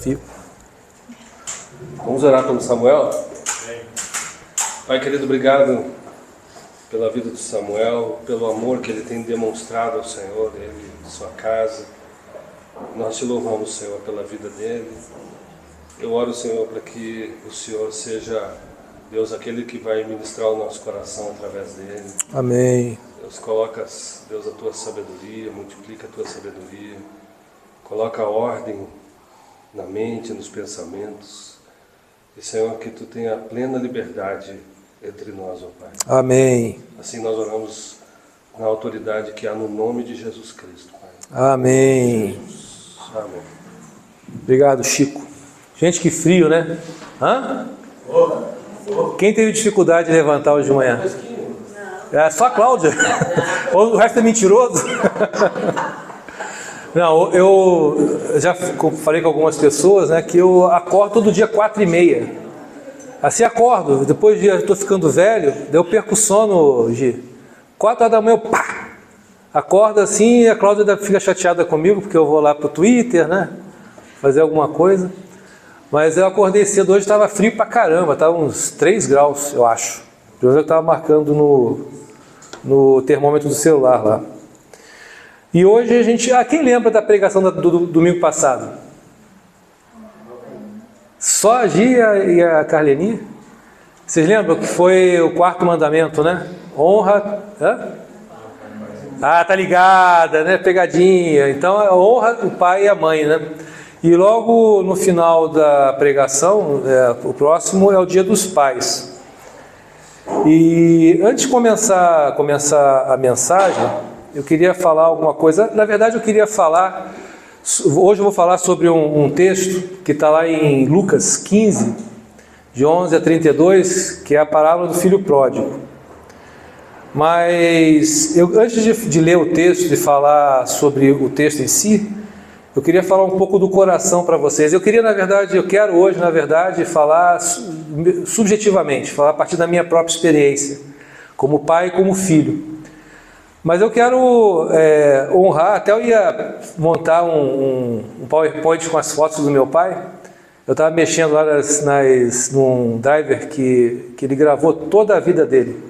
desafio. Vamos orar pelo Samuel? Pai querido, obrigado pela vida do Samuel, pelo amor que ele tem demonstrado ao Senhor, ele, sua casa. Nós te louvamos, Senhor, pela vida dele. Eu oro, Senhor, para que o Senhor seja, Deus, aquele que vai ministrar o nosso coração através dele. Amém. Deus, coloca, Deus, a tua sabedoria, multiplica a tua sabedoria. Coloca ordem na mente, nos pensamentos. E, Senhor, que tu tenha plena liberdade entre nós, ó Pai. Amém. Assim nós oramos na autoridade que há no nome de Jesus Cristo, Pai. Amém. Amém. Obrigado, Chico. Gente, que frio, né? Hã? Quem teve dificuldade de levantar hoje de manhã? É só a Cláudia? Ou o resto é mentiroso? Não, eu já falei com algumas pessoas, né, que eu acordo todo dia 4h30. Assim acordo, depois de estou ficando velho, daí eu perco o sono, Gi. 4 horas da manhã, eu pá! Acordo assim e a Cláudia fica chateada comigo, porque eu vou lá pro Twitter, né, fazer alguma coisa. Mas eu acordei cedo, hoje estava frio pra caramba, estava uns 3 graus, eu acho. Eu estava marcando no termômetro do celular lá. E hoje a gente... quem lembra da pregação do domingo passado? Só a Gia e a Carleni? Vocês lembram que foi o 4º mandamento, né? Honra... tá ligada, né? Pegadinha. Então, honra o pai e a mãe, né? E logo no final da pregação, o próximo é o Dia dos Pais. E antes de começar a mensagem, eu queria falar alguma coisa. Na verdade, eu queria falar... Hoje eu vou falar sobre um texto que está lá em Lucas 15, de 11 a 32, que é a parábola do filho pródigo. Mas, antes de ler o texto, de falar sobre o texto em si, eu queria falar um pouco do coração para vocês. Eu quero hoje, na verdade, falar subjetivamente, falar a partir da minha própria experiência, como pai e como filho. Mas eu quero honrar, até eu ia montar um PowerPoint com as fotos do meu pai. Eu estava mexendo lá num driver que ele gravou toda a vida dele.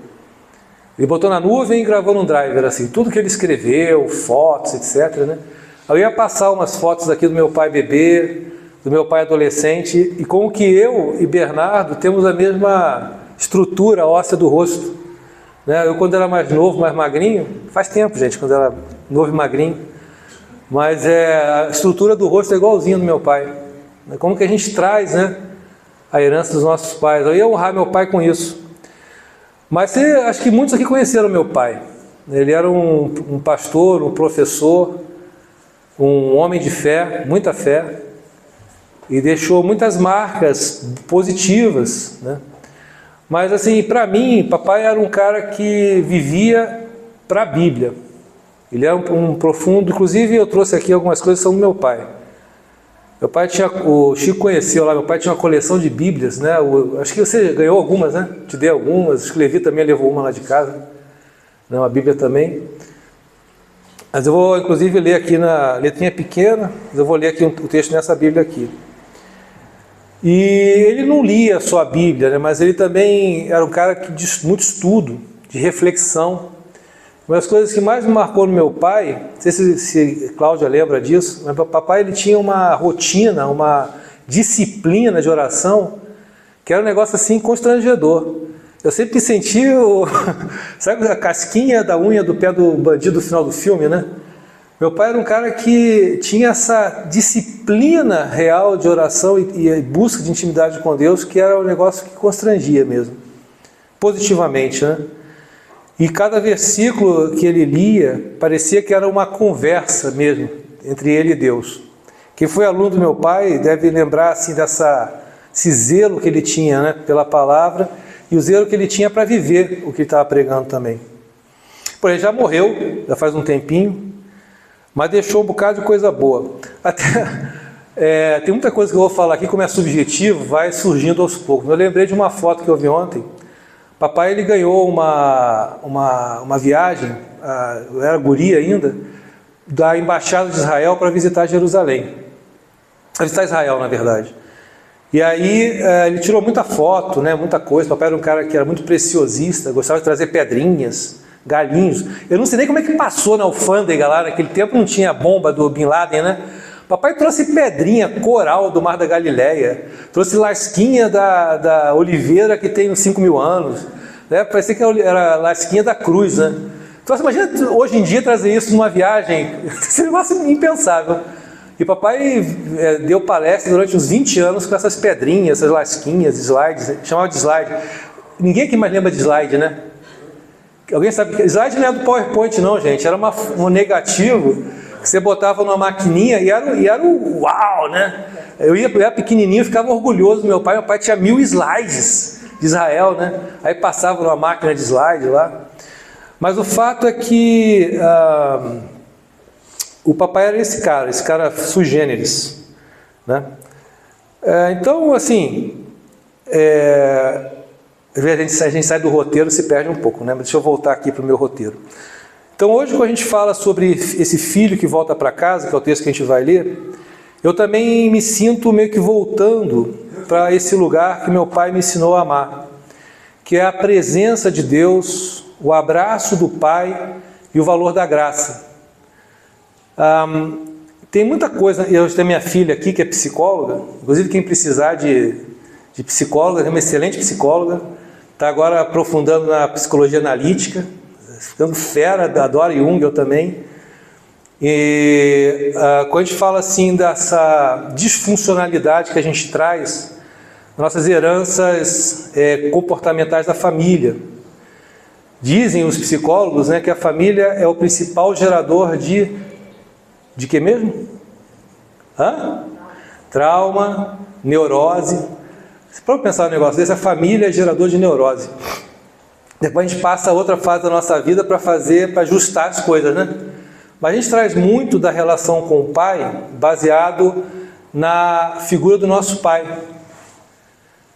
Ele botou na nuvem e gravou num driver, assim, tudo que ele escreveu, fotos, etc., né? Eu ia passar umas fotos aqui do meu pai bebê, do meu pai adolescente, e como que eu e Bernardo temos a mesma estrutura óssea do rosto. Né? Eu, quando era mais novo, mais magrinho, faz tempo, gente, quando era novo e magrinho, mas a estrutura do rosto é igualzinha do meu pai. Como que a gente traz, né, a herança dos nossos pais? Eu ia honrar meu pai com isso. Mas acho que muitos aqui conheceram meu pai. Ele era um pastor, um professor, um homem de fé, muita fé, e deixou muitas marcas positivas, né? Mas assim, para mim, papai era um cara que vivia para a Bíblia. Ele era um profundo, inclusive eu trouxe aqui algumas coisas que são do meu pai. Meu pai o Chico conheceu lá, meu pai tinha uma coleção de Bíblias, né? Acho que você ganhou algumas, né? Te dei algumas, acho que Levi também levou uma lá de casa, né? Uma Bíblia também. Mas eu vou, inclusive, ler aqui na letrinha pequena, mas eu vou ler aqui o texto nessa Bíblia aqui. E ele não lia só a Bíblia, né, mas ele também era um cara de muito estudo, de reflexão. Uma das coisas que mais me marcou no meu pai, não sei se Cláudia lembra disso, mas o papai ele tinha uma rotina, uma disciplina de oração, que era um negócio assim constrangedor. Eu sempre senti sabe a casquinha da unha do pé do bandido no final do filme, né? Meu pai era um cara que tinha essa disciplina real de oração e busca de intimidade com Deus, que era um negócio que constrangia mesmo, positivamente, né? E cada versículo que ele lia, parecia que era uma conversa mesmo, entre ele e Deus. Quem foi aluno do meu pai deve lembrar assim, esse zelo que ele tinha, né, pela palavra, e o zelo que ele tinha para viver o que ele estava pregando também. Por ele já morreu, já faz um tempinho, mas deixou um bocado de coisa boa. Até, tem muita coisa que eu vou falar aqui, como é subjetivo, vai surgindo aos poucos. Eu lembrei de uma foto que eu vi ontem. Papai ele ganhou uma viagem, eu era guri ainda, da Embaixada de Israel para visitar Jerusalém. visitar Israel, na verdade. E aí ele tirou muita foto, né, muita coisa. Papai era um cara que era muito preciosista, gostava de trazer pedrinhas, galinhos. Eu não sei nem como é que passou na alfândega lá, naquele tempo não tinha bomba do Bin Laden, né? Papai trouxe pedrinha, coral do Mar da Galileia, trouxe lasquinha da oliveira que tem uns 5.000 anos, né? Parecia que era lasquinha da cruz, né? Então você imagina hoje em dia trazer isso numa viagem, esse negócio impensável. E papai deu palestra durante uns 20 anos com essas pedrinhas, essas lasquinhas, slides, chamava de slide. Ninguém aqui mais lembra de slide, né? Alguém sabe que slide não é do PowerPoint não, gente, era um negativo que você botava numa maquininha e era o uau, né? Eu era pequenininho, ficava orgulhoso do meu pai tinha 1.000 slides de Israel, né? Aí passava numa máquina de slide lá. Mas o fato é que o papai era esse cara sui generis, né? Então, assim, a gente sai do roteiro, se perde um pouco, né? Mas deixa eu voltar aqui para o meu roteiro. Então, hoje, quando a gente fala sobre esse filho que volta para casa, que é o texto que a gente vai ler, eu também me sinto meio que voltando para esse lugar que meu pai me ensinou a amar, que é a presença de Deus, o abraço do Pai e o valor da graça. Tem muita coisa, eu tenho minha filha aqui que é psicóloga, inclusive quem precisar de psicóloga, é uma excelente psicóloga, está agora aprofundando na psicologia analítica, ficando fera, adora Jung, eu também. E quando a gente fala assim dessa disfuncionalidade que a gente traz, nossas heranças comportamentais da família, dizem os psicólogos, né, que a família é o principal gerador de quê mesmo? Trauma, neurose. Se for pensar no negócio desse, a família é gerador de neurose. Depois a gente passa a outra fase da nossa vida para ajustar as coisas, né? Mas a gente traz muito da relação com o pai baseado na figura do nosso pai,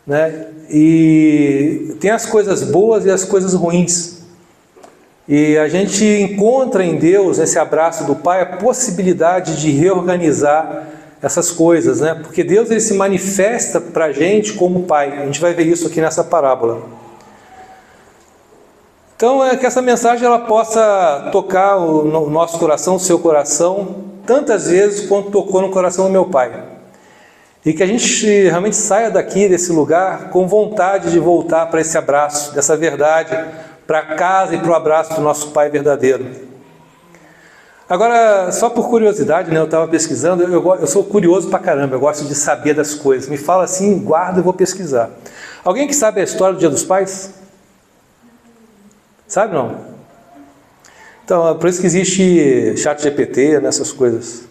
né? E tem as coisas boas e as coisas ruins. E a gente encontra em Deus, nesse abraço do pai, a possibilidade de reorganizar essas coisas, né? Porque Deus ele se manifesta para a gente como pai. A gente vai ver isso aqui nessa parábola. Então é que essa mensagem ela possa tocar o nosso coração, o seu coração, tantas vezes quanto tocou no coração do meu pai. E que a gente realmente saia daqui, desse lugar, com vontade de voltar para esse abraço, dessa verdade, para casa e para o abraço do nosso pai verdadeiro. Agora, só por curiosidade, né, eu estava pesquisando, eu sou curioso pra caramba, eu gosto de saber das coisas. Me fala assim, guarda, eu vou pesquisar. Alguém que sabe a história do Dia dos Pais? Sabe não? Então, por isso que existe ChatGPT, nessas coisas.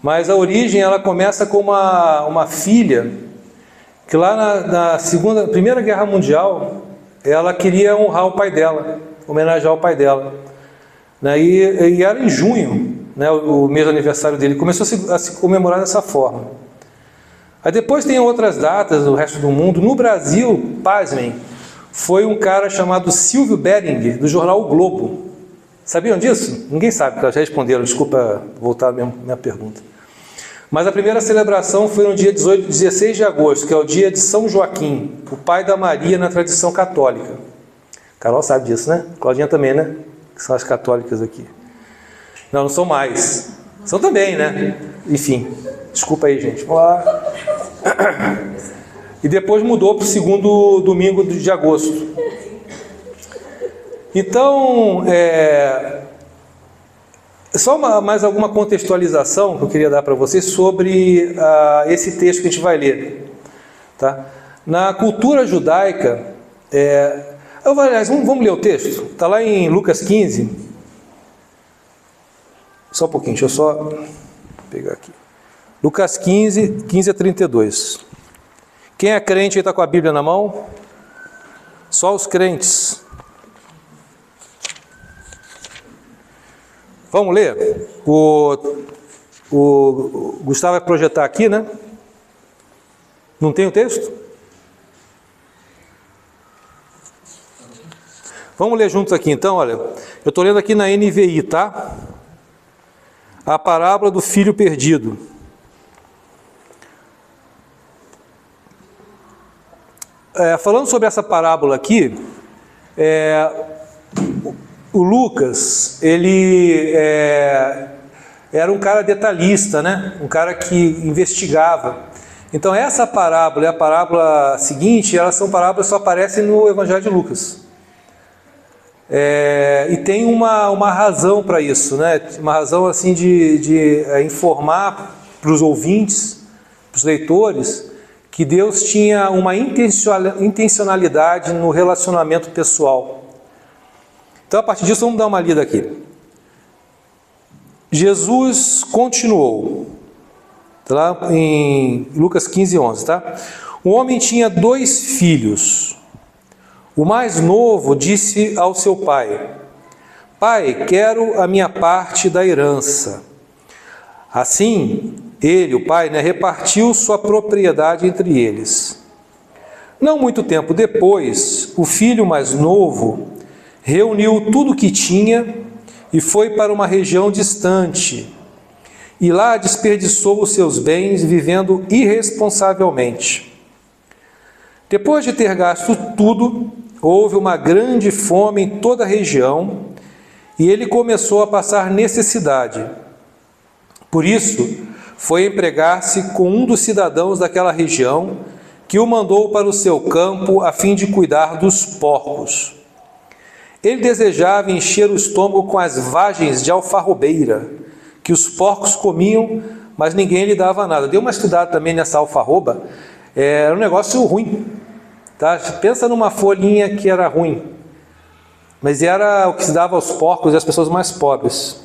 Mas a origem, ela começa com uma filha, que lá na Primeira Guerra Mundial, ela queria honrar o pai dela, homenagear o pai dela. Né? E era em junho, né, o mês do aniversário dele, começou a se comemorar dessa forma. Aí depois tem outras datas no resto do mundo. No Brasil, pasmem, foi um cara chamado Silvio Beringer, do jornal O Globo. Sabiam disso? Ninguém sabe, porque elas já responderam, desculpa voltar a minha pergunta. Mas a primeira celebração foi no dia 16 de agosto, que é o dia de São Joaquim, o pai da Maria na tradição católica. Carol sabe disso, né? Claudinha também, né? Que são as católicas aqui. Não são mais. São também, né? Enfim, desculpa aí, gente. Vamos lá. E depois mudou para o segundo domingo de agosto. Então, só mais alguma contextualização que eu queria dar para vocês sobre esse texto que a gente vai ler. Tá? Na cultura judaica, aliás, vamos ler o texto? Está lá em Lucas 15. Só um pouquinho, deixa eu só pegar aqui. Lucas 15, 15 a 32. Quem é crente e está com a Bíblia na mão? Só os crentes. Vamos ler? O Gustavo vai projetar aqui, né? Não tem o texto? Vamos ler juntos aqui então, olha. Eu estou lendo aqui na NVI, tá? A parábola do filho perdido. falando sobre essa parábola aqui, o Lucas, ele era um cara detalhista, né? Um cara que investigava. Então essa parábola e a parábola seguinte, elas são parábolas que só aparecem no Evangelho de Lucas. E tem uma razão para isso, né? Uma razão assim de informar para os ouvintes, para os leitores, que Deus tinha uma intencionalidade no relacionamento pessoal. Então, a partir disso, vamos dar uma lida aqui. Jesus continuou, tá lá em Lucas 15, 11, tá? Um homem tinha 2 filhos. O mais novo disse ao seu pai: Pai, quero a minha parte da herança. Assim, ele, o pai, repartiu sua propriedade entre eles. Não muito tempo depois, o filho mais novo reuniu tudo o que tinha e foi para uma região distante. E lá desperdiçou os seus bens, vivendo irresponsavelmente. Depois de ter gasto tudo, houve uma grande fome em toda a região e ele começou a passar necessidade. Por isso, foi empregar-se com um dos cidadãos daquela região, que o mandou para o seu campo a fim de cuidar dos porcos. Ele desejava encher o estômago com as vagens de alfarrobeira, que os porcos comiam, mas ninguém lhe dava nada. Dei uma estudada também nessa alfarroba, era um negócio ruim. Tá? Pensa numa folhinha que era ruim, mas era o que se dava aos porcos e às pessoas mais pobres.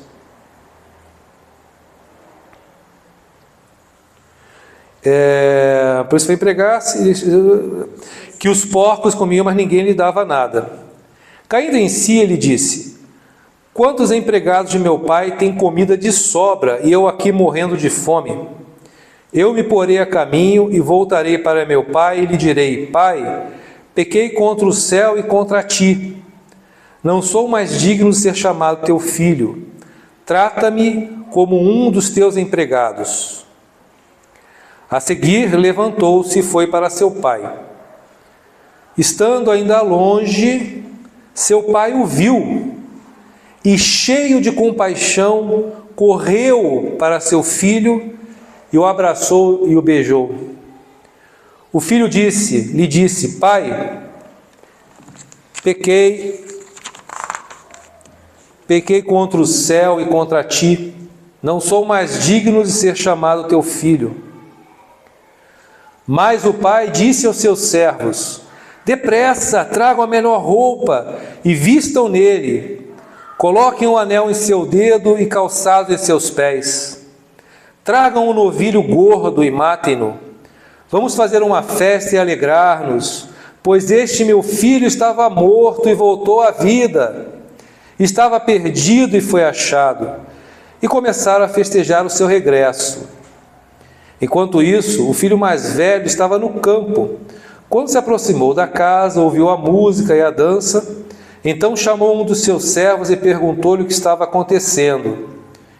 Por isso foi empregar-se, que os porcos comiam, mas ninguém lhe dava nada. Caindo em si, ele disse: Quantos empregados de meu pai têm comida de sobra, e eu aqui morrendo de fome? Eu me porei a caminho e voltarei para meu pai e lhe direi: Pai, pequei contra o céu e contra ti. Não sou mais digno de ser chamado teu filho. Trata-me como um dos teus empregados. A seguir, levantou-se e foi para seu pai. Estando ainda longe, seu pai o viu e, cheio de compaixão, correu para seu filho e o abraçou e o beijou. O filho lhe disse: Pai, pequei contra o céu e contra ti, não sou mais digno de ser chamado teu filho. Mas o pai disse aos seus servos: Depressa, tragam a melhor roupa e vistam nele. Coloquem um anel em seu dedo e calçados em seus pés. Tragam um novilho gordo e matem-no. Vamos fazer uma festa e alegrar-nos, pois este meu filho estava morto e voltou à vida. Estava perdido e foi achado. E começaram a festejar o seu regresso. Enquanto isso, o filho mais velho estava no campo. Quando se aproximou da casa, ouviu a música e a dança. Então chamou um dos seus servos e perguntou-lhe o que estava acontecendo.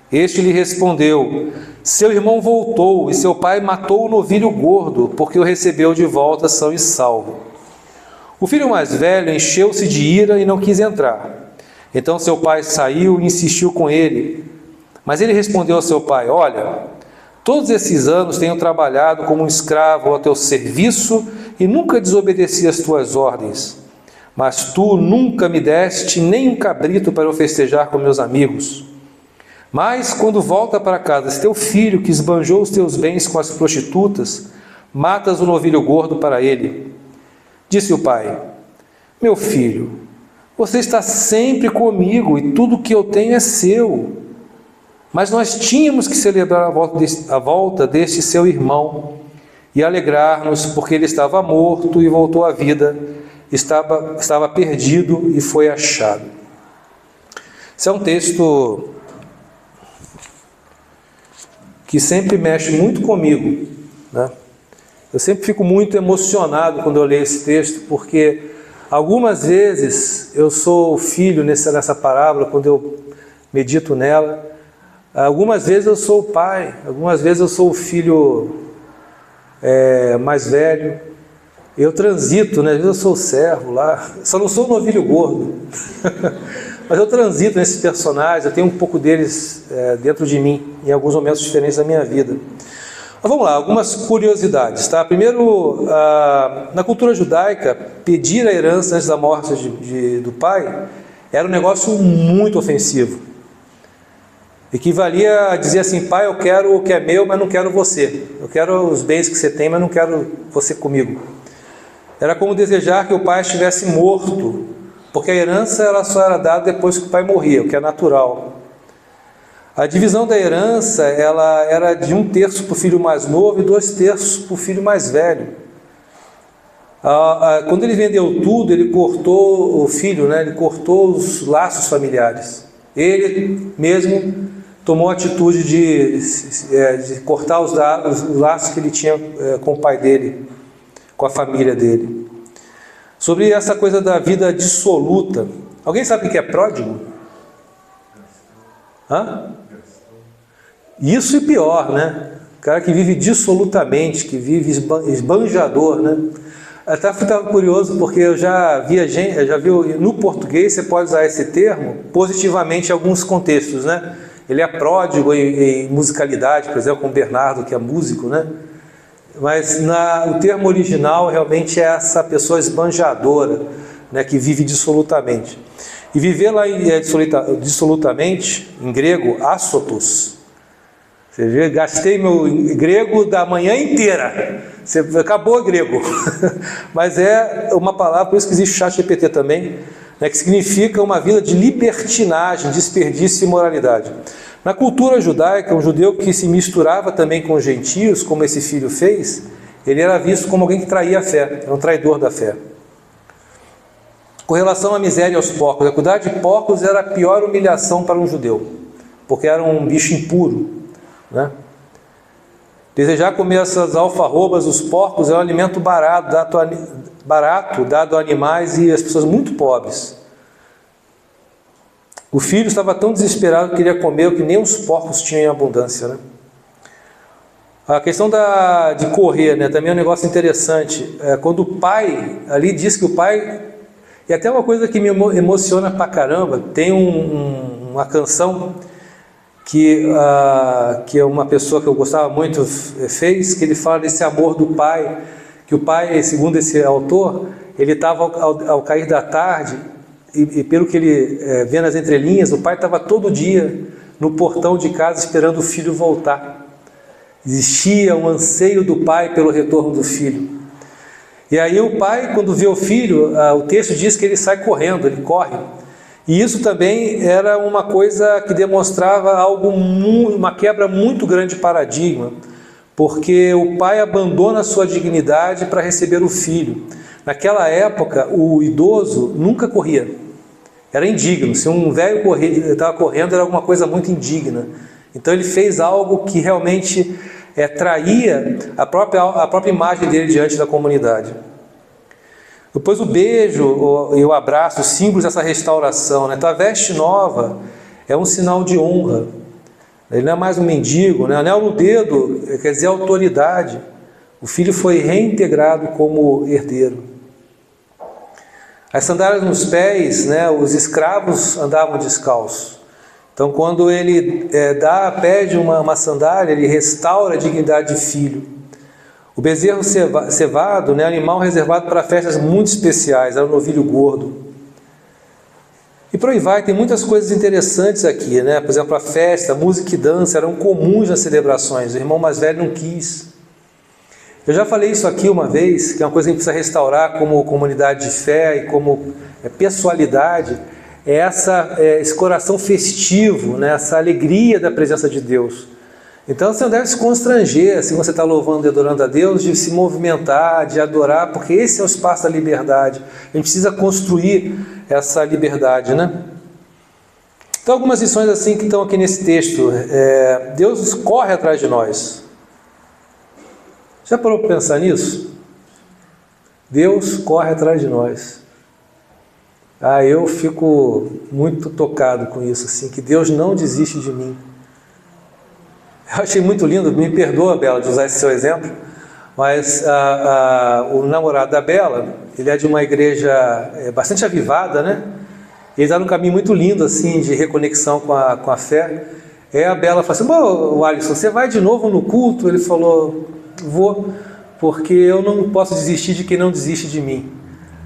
Este lhe respondeu: Seu irmão voltou e seu pai matou o novilho gordo, porque o recebeu de volta são e salvo. O filho mais velho encheu-se de ira e não quis entrar. Então seu pai saiu e insistiu com ele. Mas ele respondeu ao seu pai: Olha, todos esses anos tenho trabalhado como um escravo ao teu serviço e nunca desobedeci às tuas ordens. Mas tu nunca me deste nem um cabrito para eu festejar com meus amigos. Mas quando volta para casa esse teu filho que esbanjou os teus bens com as prostitutas, matas o novilho gordo para ele. Disse o pai: Meu filho, você está sempre comigo e tudo o que eu tenho é seu. Mas nós tínhamos que celebrar a volta deste seu irmão e alegrar-nos, porque ele estava morto e voltou à vida, estava perdido e foi achado. Esse é um texto que sempre mexe muito comigo, né? Eu sempre fico muito emocionado quando eu leio esse texto, porque algumas vezes eu sou filho nessa parábola, quando eu medito nela. Algumas vezes eu sou o pai, algumas vezes eu sou o filho mais velho. Eu transito, né? Às vezes eu sou o servo lá, só não sou o novilho gordo, mas eu transito nesses personagens, eu tenho um pouco deles dentro de mim, em alguns momentos diferentes da minha vida. Mas vamos lá, algumas curiosidades, tá? Primeiro, na cultura judaica, pedir a herança antes da morte do pai era um negócio muito ofensivo. Equivalia a dizer assim: pai, eu quero o que é meu, mas não quero você. Eu quero os bens que você tem, mas não quero você comigo. Era como desejar que o pai estivesse morto, porque a herança ela só era dada depois que o pai morria, o que é natural. A divisão da herança ela era de 1/3 para o filho mais novo e 2/3 para o filho mais velho. Quando ele vendeu tudo, ele cortou o filho, né? Ele cortou os laços familiares. Ele mesmo tomou a atitude de cortar os laços que ele tinha com o pai dele, com a família dele. Sobre essa coisa da vida dissoluta. Alguém sabe o que é pródigo? Hã? Isso e pior, né? O cara que vive dissolutamente, que vive esbanjador, né? Até estava curioso porque eu já vi no português você pode usar esse termo positivamente em alguns contextos, né? Ele é pródigo em musicalidade, por exemplo, com o Bernardo, que é músico, né? Mas o termo original realmente é essa pessoa esbanjadora, né, que vive dissolutamente. E viver lá dissolutamente, em grego, assotos. Você vê, gastei meu grego da manhã inteira. Acabou o grego. Mas é uma palavra, por isso que existe o ChatGPT também, né, que significa uma vida de libertinagem, desperdício e imoralidade. Na cultura judaica, um judeu que se misturava também com os gentios, como esse filho fez, ele era visto como alguém que traía a fé, era um traidor da fé. Com relação à miséria e aos porcos, a cuidar de porcos era a pior humilhação para um judeu, porque era um bicho impuro, né? Desejar comer essas alfarrobas dos porcos é um alimento barato dado a animais e às pessoas muito pobres. O filho estava tão desesperado que queria comer o que nem os porcos tinham em abundância, né? A questão de correr, né, também é um negócio interessante. Quando o pai, ali diz que o pai, e até uma coisa que me emociona pra caramba, tem uma canção que é uma pessoa que eu gostava muito fez, que ele fala desse amor do pai, que o pai, segundo esse autor, ele estava ao cair da tarde, e pelo que ele vê nas entrelinhas, o pai estava todo dia no portão de casa esperando o filho voltar. Existia um anseio do pai pelo retorno do filho. E aí o pai, quando vê o filho, o texto diz que ele sai correndo, ele corre. E isso também era uma coisa que demonstrava uma quebra muito grande de paradigma, porque o pai abandona a sua dignidade para receber o filho. Naquela época, o idoso nunca corria, era indigno. Se um velho estava correndo, era alguma coisa muito indigna. Então ele fez algo que realmente traía a própria imagem dele diante da comunidade. Depois o beijo e o abraço, símbolos dessa restauração, né? Então a veste nova é um sinal de honra. Ele não é mais um mendigo, né? Anel no dedo quer dizer autoridade. O filho foi reintegrado como herdeiro. As sandálias nos pés, né? Os escravos andavam descalços. Então quando ele pede uma sandália, ele restaura a dignidade de filho. O bezerro cevado, né, animal reservado para festas muito especiais, era o novilho gordo. E por aí vai, tem muitas coisas interessantes aqui, né? Por exemplo, a festa, a música e dança eram comuns nas celebrações, o irmão mais velho não quis. Eu já falei isso aqui uma vez, que é uma coisa que a gente precisa restaurar como comunidade de fé e como pessoalidade, esse coração festivo, né? Essa alegria da presença de Deus. Então você não deve se constranger, assim, você está louvando e adorando a Deus, de se movimentar, de adorar, porque esse é o espaço da liberdade. A gente precisa construir essa liberdade, né? Então algumas lições assim que estão aqui nesse texto. Deus corre atrás de nós. Já parou para pensar nisso? Deus corre atrás de nós. Eu fico muito tocado com isso, assim, que Deus não desiste de mim. Eu achei muito lindo, me perdoa, Bela, de usar esse seu exemplo, mas o namorado da Bela, ele é de uma igreja bastante avivada, né? Ele está num caminho muito lindo, assim, de reconexão com a fé. Aí a Bela falou assim, Alisson, você vai de novo no culto? Ele falou, vou, porque eu não posso desistir de quem não desiste de mim.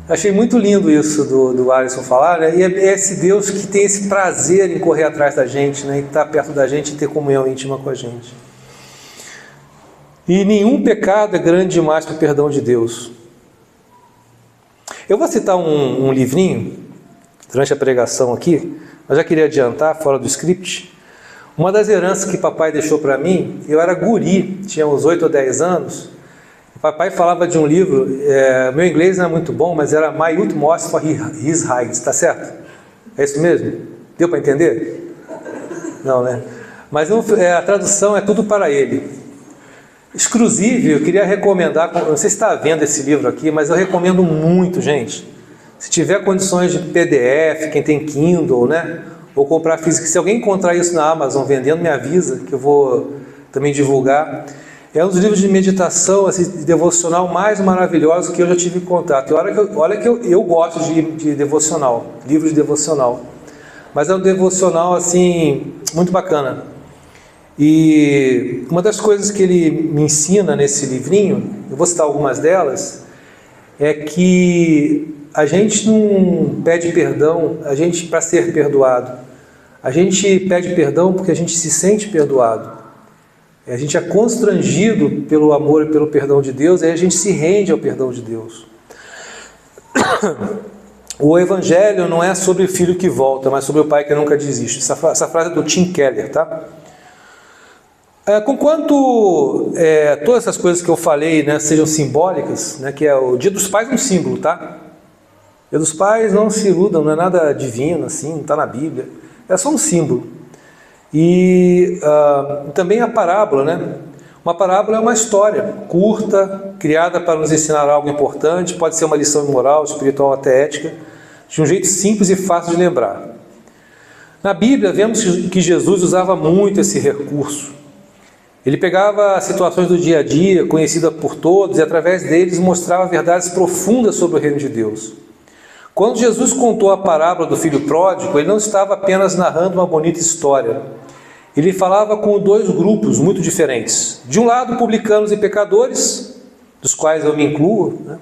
Achei muito lindo isso do Alisson falar, né? E é esse Deus que tem esse prazer em correr atrás da gente, né? Em estar perto da gente e ter comunhão íntima com a gente. E nenhum pecado é grande demais para o perdão de Deus. Eu vou citar um livrinho durante a pregação aqui, mas já queria adiantar, fora do script. Uma das heranças que papai deixou para mim, eu era guri, tinha uns 8 ou 10 anos. O papai falava de um livro, meu inglês não é muito bom, mas era My Utmost for His Highs, tá certo? É isso mesmo? Deu para entender? Não, né? Mas a tradução é tudo para ele. Exclusive, eu queria recomendar, não sei se está vendo esse livro aqui, mas eu recomendo muito, gente. Se tiver condições de PDF, quem tem Kindle, né? Ou comprar físico, se alguém encontrar isso na Amazon vendendo, me avisa, que eu vou também divulgar. É um dos livros de meditação, assim, devocional mais maravilhosos que eu já tive contato. E olha que eu gosto de devocional, livros de devocional. Mas é um devocional, assim, muito bacana. E uma das coisas que ele me ensina nesse livrinho, eu vou citar algumas delas, é que a gente não pede perdão para ser perdoado. A gente pede perdão porque a gente se sente perdoado. A gente é constrangido pelo amor e pelo perdão de Deus, e aí a gente se rende ao perdão de Deus. O Evangelho não é sobre o filho que volta, mas sobre o pai que nunca desiste. Essa frase é do Tim Keller, tá? Conquanto todas essas coisas que eu falei, né, sejam simbólicas, né, que o Dia dos Pais é um símbolo, tá? Dia dos Pais, não se iludam, não é nada divino, assim, não está na Bíblia, é só um símbolo. E também a parábola, né? Uma parábola é uma história curta, criada para nos ensinar algo importante, pode ser uma lição moral, espiritual, até ética, de um jeito simples e fácil de lembrar. Na Bíblia, vemos que Jesus usava muito esse recurso. Ele pegava situações do dia a dia, conhecidas por todos, e através deles mostrava verdades profundas sobre o reino de Deus. Quando Jesus contou a parábola do filho pródigo, ele não estava apenas narrando uma bonita história. Ele falava com dois grupos muito diferentes. De um lado, publicanos e pecadores, dos quais eu me incluo, né?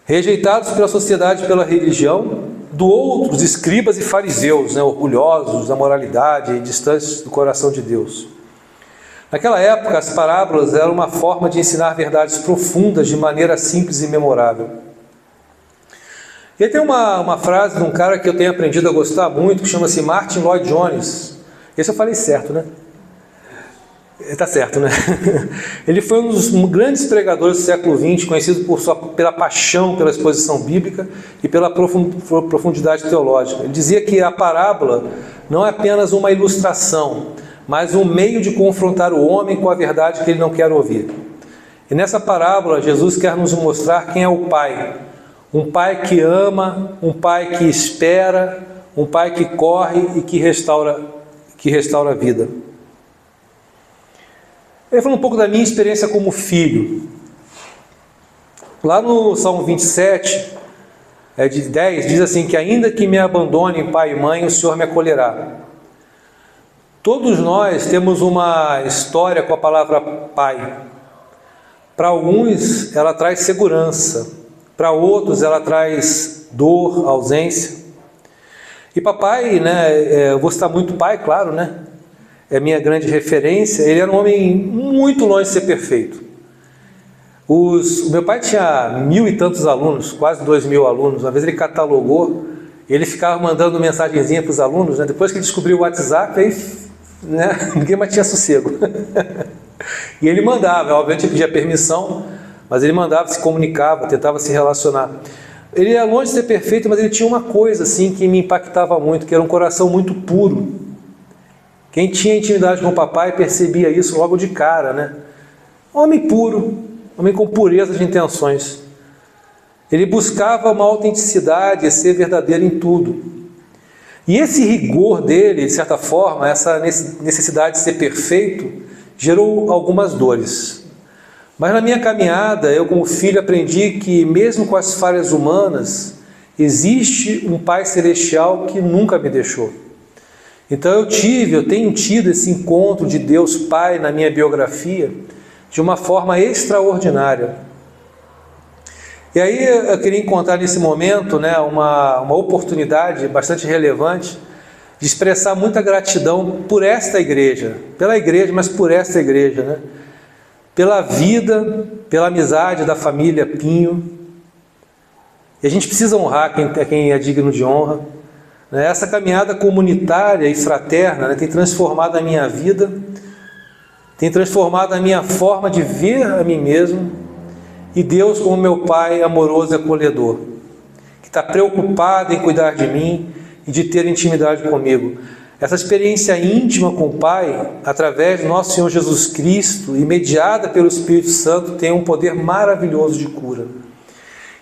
Rejeitados pela sociedade e pela religião. Do outro, os escribas e fariseus, né? Orgulhosos da moralidade e distantes do coração de Deus. Naquela época, as parábolas eram uma forma de ensinar verdades profundas de maneira simples e memorável. E tem uma frase de um cara que eu tenho aprendido a gostar muito, que chama-se Martin Lloyd Jones. Esse eu falei certo, né? Está certo, né? Ele foi um dos grandes pregadores do século XX, conhecido pela paixão pela exposição bíblica e pela profundidade teológica. Ele dizia que a parábola não é apenas uma ilustração, mas um meio de confrontar o homem com a verdade que ele não quer ouvir. E nessa parábola, Jesus quer nos mostrar quem é o Pai. Um Pai que ama, um Pai que espera, um Pai que corre e que restaura a vida. Ele falou um pouco da minha experiência como filho. Lá no Salmo 27, de 10, diz assim, que ainda que me abandonem pai e mãe, o Senhor me acolherá. Todos nós temos uma história com a palavra pai. Para alguns ela traz segurança, para outros ela traz dor, ausência. E papai, né, eu vou citar muito pai, claro, né? É minha grande referência. Ele era um homem muito longe de ser perfeito. Meu pai tinha 1.000 e tantos alunos, quase 2.000 alunos. Uma vez ele catalogou, ele ficava mandando mensagenzinha para os alunos, né? Depois que ele descobriu o WhatsApp, aí, né, ninguém mais tinha sossego. E ele mandava, obviamente ele pedia permissão, mas ele mandava, se comunicava, tentava se relacionar. Ele era longe de ser perfeito, mas ele tinha uma coisa assim que me impactava muito, que era um coração muito puro. Quem tinha intimidade com o papai percebia isso logo de cara, né? Homem puro, homem com pureza de intenções. Ele buscava uma autenticidade, ser verdadeiro em tudo. E esse rigor dele, de certa forma, essa necessidade de ser perfeito, gerou algumas dores. Mas na minha caminhada, eu como filho aprendi que mesmo com as falhas humanas, existe um Pai Celestial que nunca me deixou. Então eu tenho tido esse encontro de Deus Pai na minha biografia de uma forma extraordinária. E aí eu queria encontrar nesse momento, né, uma oportunidade bastante relevante de expressar muita gratidão por esta igreja, pela igreja, mas por esta igreja, né? Pela vida, pela amizade da família Pinho. E a gente precisa honrar quem é digno de honra. Essa caminhada comunitária e fraterna, né, tem transformado a minha vida, tem transformado a minha forma de ver a mim mesmo, e Deus como meu Pai amoroso e acolhedor, que está preocupado em cuidar de mim e de ter intimidade comigo. Essa experiência íntima com o Pai, através do nosso Senhor Jesus Cristo, e mediada pelo Espírito Santo, tem um poder maravilhoso de cura.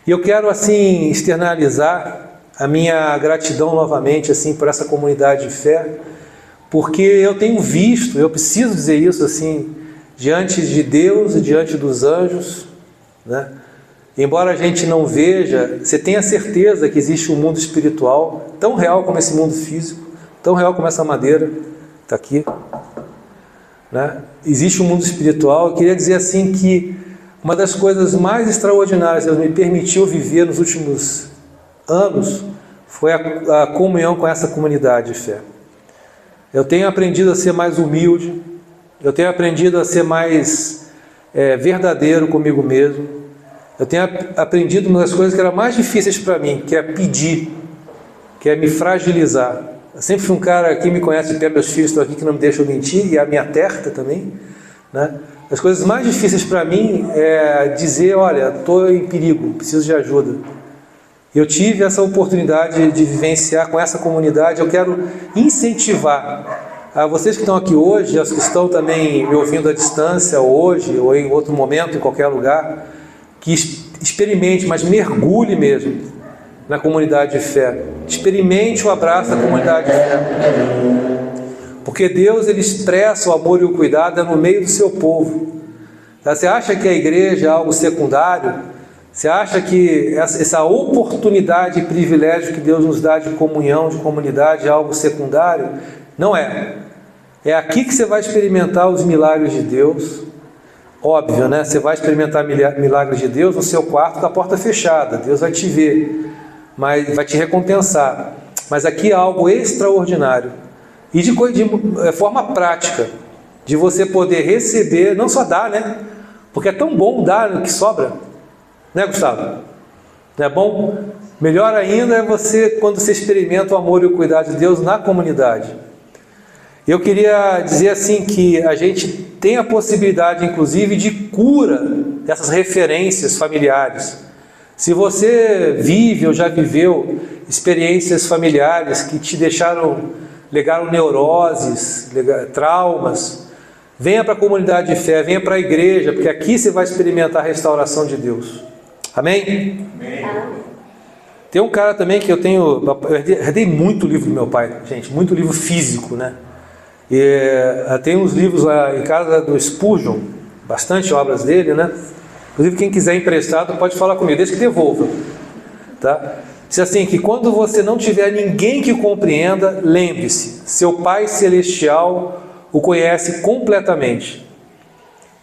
E eu quero assim externalizar a minha gratidão novamente assim por essa comunidade de fé, porque eu tenho visto, eu preciso dizer isso assim, diante de Deus e diante dos anjos, né? Embora a gente não veja, você tenha certeza que existe um mundo espiritual tão real como esse mundo físico, tão real como essa madeira está aqui, né? Existe um mundo espiritual. Eu queria dizer assim que uma das coisas mais extraordinárias que Deus me permitiu viver nos últimos anos foi a comunhão com essa comunidade de fé. Eu tenho aprendido a ser mais humilde, eu tenho aprendido a ser mais verdadeiro comigo mesmo. Eu tenho aprendido uma das coisas que eram mais difíceis para mim, que é pedir, que é me fragilizar. Eu sempre fui um cara, quem me conhece de perto, meus filhos estão aqui que não me deixam mentir, e a minha terta também, né? As coisas mais difíceis para mim é dizer, olha, estou em perigo, preciso de ajuda. Eu tive essa oportunidade de vivenciar com essa comunidade. Eu quero incentivar a vocês que estão aqui hoje, aos que estão também me ouvindo à distância hoje, ou em outro momento, em qualquer lugar, que experimente, mas mergulhe mesmo na comunidade de fé. Experimente o abraço da comunidade de fé. Porque Deus, Ele expressa o amor e o cuidado no meio do seu povo. Você acha que a igreja é algo secundário? Você acha que essa oportunidade e privilégio que Deus nos dá de comunhão, de comunidade, é algo secundário? Não é. É aqui que você vai experimentar os milagres de Deus. Óbvio, né? Você vai experimentar milagres de Deus no seu quarto com a porta fechada. Deus vai te ver, mas vai te recompensar. Mas aqui é algo extraordinário. E de forma prática, de você poder receber, não só dar, né? Porque é tão bom dar que sobra. Né, Gustavo? Não é bom? Melhor ainda é quando você experimenta o amor e o cuidado de Deus na comunidade. Eu queria dizer assim que a gente tem a possibilidade, inclusive, de cura dessas referências familiares. Se você vive ou já viveu experiências familiares que te legaram neuroses, traumas, venha para a comunidade de fé, venha para a igreja, porque aqui você vai experimentar a restauração de Deus. Amém? Amém. Tem um cara também que eu herdei muito livro do meu pai, gente, muito livro físico, né? E tem uns livros lá em casa do Spurgeon, bastante obras dele, né? Inclusive quem quiser emprestado pode falar comigo, desde que devolva, tá? Diz assim, que quando você não tiver ninguém que compreenda, lembre-se, seu Pai Celestial o conhece completamente.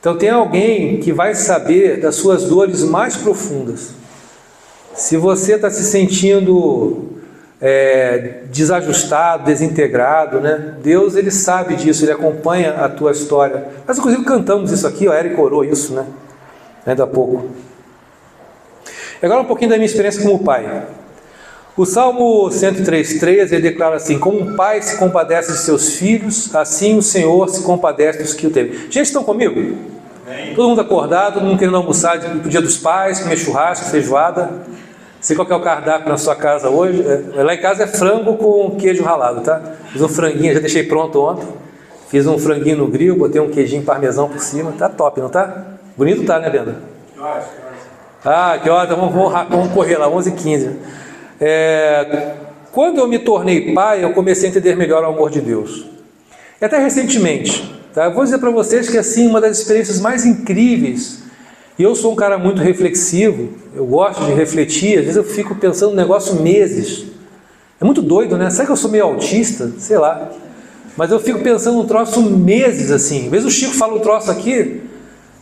Então tem alguém que vai saber das suas dores mais profundas. Se você está se sentindo desajustado, desintegrado, né? Deus, Ele sabe disso, Ele acompanha a tua história. Nós inclusive cantamos isso aqui, a Eric orou isso, né? Ainda há pouco. Agora um pouquinho da minha experiência como pai. O Salmo 103:3, ele declara assim: como um pai se compadece de seus filhos, assim o Senhor se compadece dos que o temem. Gente, estão comigo? Amém. Todo mundo acordado, todo mundo querendo almoçar pro dia dos pais, comer churrasco, feijoada. Sei qual que é o cardápio na sua casa hoje. Lá em casa é frango com queijo ralado, tá? Fiz um franguinho, já deixei pronto ontem. Fiz um franguinho no grill, botei um queijinho parmesão por cima. Tá top, não tá? Bonito tá, né, Brenda? Que horas? Ah, que horas? Vamos correr lá, 11h15. Quando eu me tornei pai, eu comecei a entender melhor o amor de Deus. E até recentemente, tá? Eu vou dizer para vocês que assim, uma das experiências mais incríveis E eu sou um cara muito reflexivo, eu gosto de refletir, às vezes eu fico pensando no negócio meses. É muito doido, né? Será que eu sou meio autista? Sei lá. Mas eu fico pensando um troço meses, assim. Às vezes o Chico fala um troço aqui,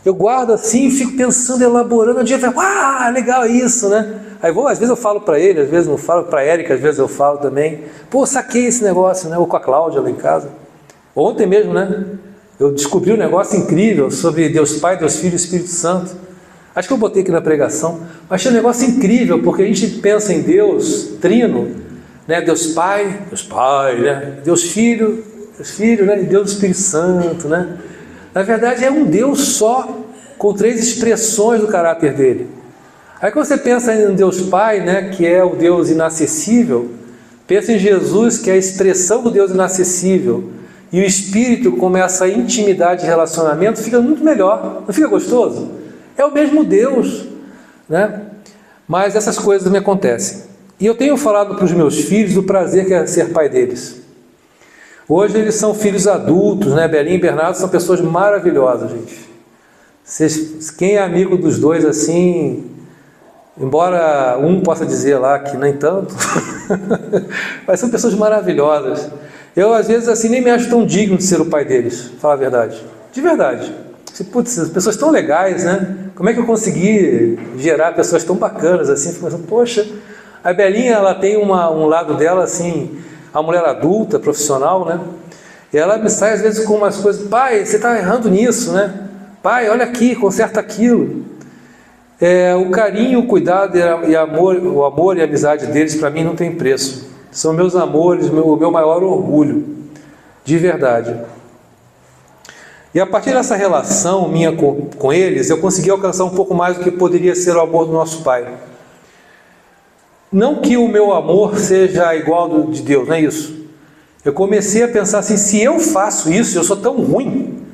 eu guardo assim, fico pensando, elaborando, um dia eu falo, legal isso, né? Aí às vezes eu falo para ele, às vezes não falo, para a Érica, às vezes eu falo também. Pô, saquei esse negócio, né? Ou com a Cláudia lá em casa. Ontem mesmo, né? Eu descobri um negócio incrível sobre Deus Pai, Deus Filho e Espírito Santo. Acho que eu botei aqui na pregação. Achei um negócio incrível, porque a gente pensa em Deus trino, né? Deus Pai, né? Deus Filho, né? E Deus Espírito Santo, né? Na verdade é um Deus só, com 3 expressões do caráter dele. Aí quando você pensa em Deus Pai, né, que é o Deus inacessível, pensa em Jesus, que é a expressão do Deus inacessível, e o Espírito, como essa intimidade de relacionamento, fica muito melhor. Não fica gostoso? É o mesmo Deus, né? Mas essas coisas me acontecem. E eu tenho falado para os meus filhos do prazer que é ser pai deles. Hoje eles são filhos adultos, né? Belinha e Bernardo são pessoas maravilhosas, gente. Quem é amigo dos dois assim, embora um possa dizer lá que nem tanto, mas são pessoas maravilhosas. Eu às vezes assim nem me acho tão digno de ser o pai deles, falar a verdade. De verdade. Putz, as pessoas tão legais, né? Como é que eu consegui gerar pessoas tão bacanas assim? Fico pensando, poxa, a Belinha, ela tem um lado dela assim, a mulher adulta, profissional, né? E ela me sai às vezes com umas coisas, pai, você está errando nisso, né? Pai, olha aqui, conserta aquilo. O carinho, o cuidado e o amor e a amizade deles para mim não tem preço. São meus amores, o meu maior orgulho, de verdade. E a partir dessa relação minha com eles, eu consegui alcançar um pouco mais do que poderia ser o amor do nosso Pai. Não que o meu amor seja igual ao de Deus, não é isso. Eu comecei a pensar assim, se eu faço isso, eu sou tão ruim.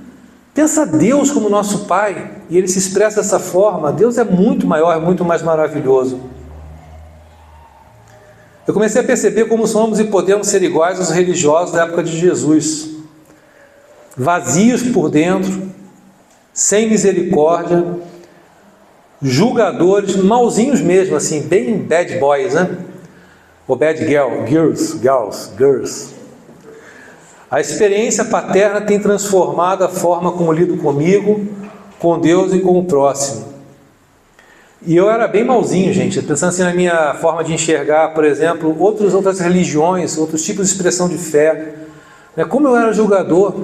Pensa Deus como nosso Pai, e Ele se expressa dessa forma. Deus é muito maior, é muito mais maravilhoso. Eu comecei a perceber como somos e podemos ser iguais aos religiosos da época de Jesus. Vazios por dentro, sem misericórdia, julgadores, malzinhos mesmo, assim, bem bad boys, né? Ou bad girls. A experiência paterna tem transformado a forma como lido comigo, com Deus e com o próximo. E eu era bem malzinho, gente, pensando assim na minha forma de enxergar, por exemplo, outras religiões, outros tipos de expressão de fé. Como eu era julgador,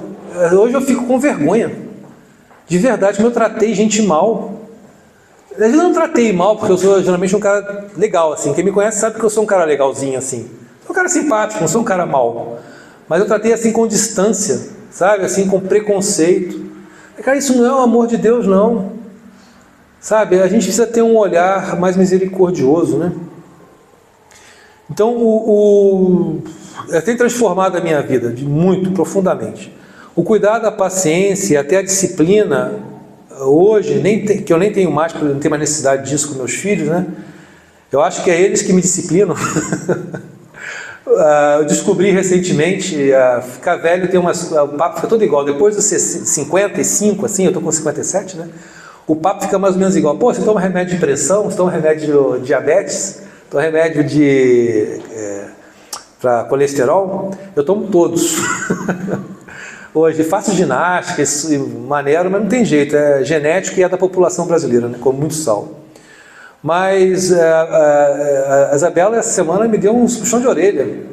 hoje eu fico com vergonha. De verdade, como eu tratei gente mal. Eu não tratei mal, porque eu sou geralmente um cara legal, assim. Quem me conhece sabe que eu sou um cara legalzinho, assim. Sou um cara simpático, não sou um cara mau. Mas eu tratei assim com distância, sabe? Assim, com preconceito. Cara, isso não é o amor de Deus, não. Sabe? A gente precisa ter um olhar mais misericordioso, né? Então, tem transformado a minha vida, muito profundamente. O cuidado, a paciência, até a disciplina, hoje, que eu nem tenho mais, porque eu não tenho mais necessidade disso com meus filhos, né? Eu acho que é eles que me disciplinam. Eu descobri recentemente, ficar velho tem o papo fica todo igual. Depois dos 55, assim, eu estou com 57, né? O papo fica mais ou menos igual. Pô, você toma remédio de pressão, você toma remédio de diabetes, toma remédio para colesterol? Eu tomo todos. Hoje faço ginástica, maneiro, mas não tem jeito, é genético e é da população brasileira, né? Como muito sal. Mas a Isabela essa semana me deu um puxão de orelha.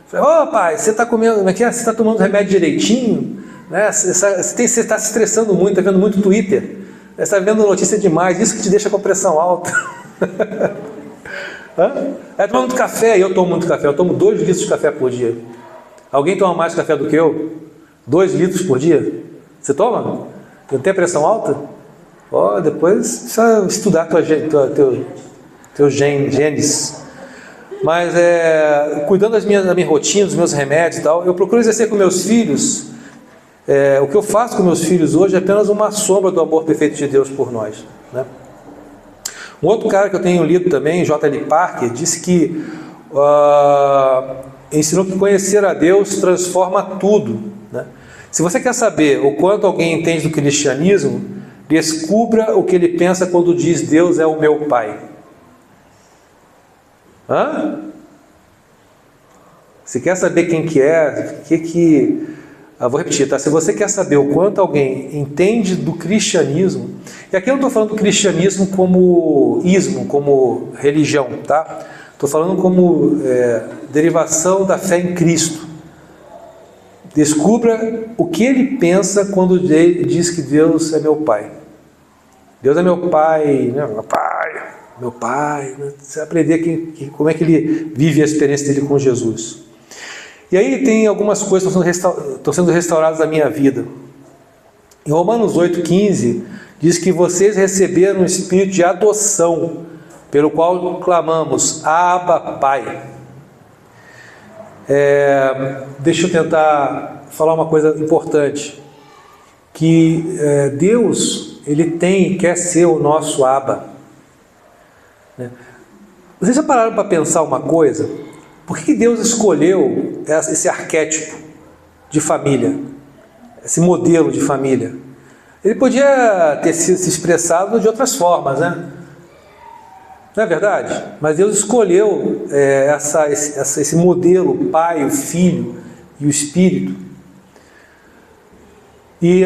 Falei, pai, você está comendo, como é que é? Você está tomando remédio direitinho? Né? Você está se estressando muito, está vendo muito Twitter, você está vendo notícia demais, isso que te deixa com a pressão alta. Toma muito café, eu tomo muito café, eu tomo 2 litros de café por dia. Alguém toma mais café do que eu? 2 litros por dia? Você toma? Não tem pressão alta? Depois precisa estudar teus genes. Mas cuidando da minha rotina, dos meus remédios e tal, eu procuro exercer com meus filhos. O que eu faço com meus filhos hoje é apenas uma sombra do amor perfeito de Deus por nós, né? Um outro cara que eu tenho lido também, J.L. Parker, disse que ensinou que conhecer a Deus transforma tudo, né? Se você quer saber o quanto alguém entende do cristianismo, Descubra o que ele pensa quando diz Deus é o meu Pai. Hã? Se quer saber quem que é, vou repetir, tá? Se você quer saber o quanto alguém entende do cristianismo, e aqui eu não estou falando do cristianismo como ismo, como religião, tá? Estou falando como derivação da fé em Cristo. Descubra o que ele pensa quando ele diz que Deus é meu Pai. Deus é meu Pai, né? Meu Pai. Né? Você vai aprender como é que ele vive a experiência dele com Jesus. E aí tem algumas coisas que estão sendo restauradas na minha vida. Em Romanos 8,15 diz que vocês receberam um espírito de adoção, pelo qual clamamos, Abba, Pai. Deixa eu tentar falar uma coisa importante, que Deus, ele quer ser o nosso Abba. Né? Vocês já pararam para pensar uma coisa? Por que Deus escolheu esse arquétipo de família, esse modelo de família? Ele podia ter se expressado de outras formas, né? Não é verdade? Mas Deus escolheu esse modelo, o Pai, o Filho e o Espírito. E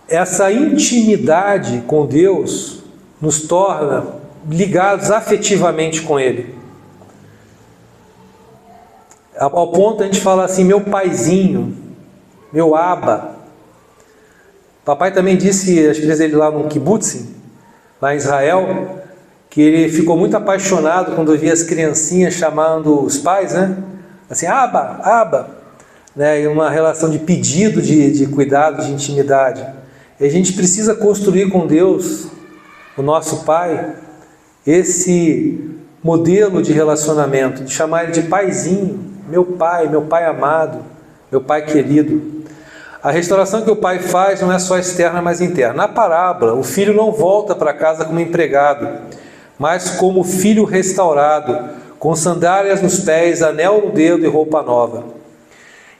essa intimidade com Deus nos torna ligados afetivamente com Ele. Ao ponto a gente fala assim, meu paizinho, meu Abba. Papai também disse, às vezes ele lá no Kibbutzim, lá em Israel, que ele ficou muito apaixonado quando via as criancinhas chamando os pais, né? Assim, Abba, Abba. Né? E uma relação de pedido, de cuidado, de intimidade. E a gente precisa construir com Deus, o nosso Pai, esse modelo de relacionamento, de chamar Ele de paizinho, meu Pai amado, meu Pai querido. A restauração que o Pai faz não é só externa, mas interna. Na parábola, o filho não volta para casa como empregado, mas como filho restaurado, com sandálias nos pés, anel no dedo e roupa nova.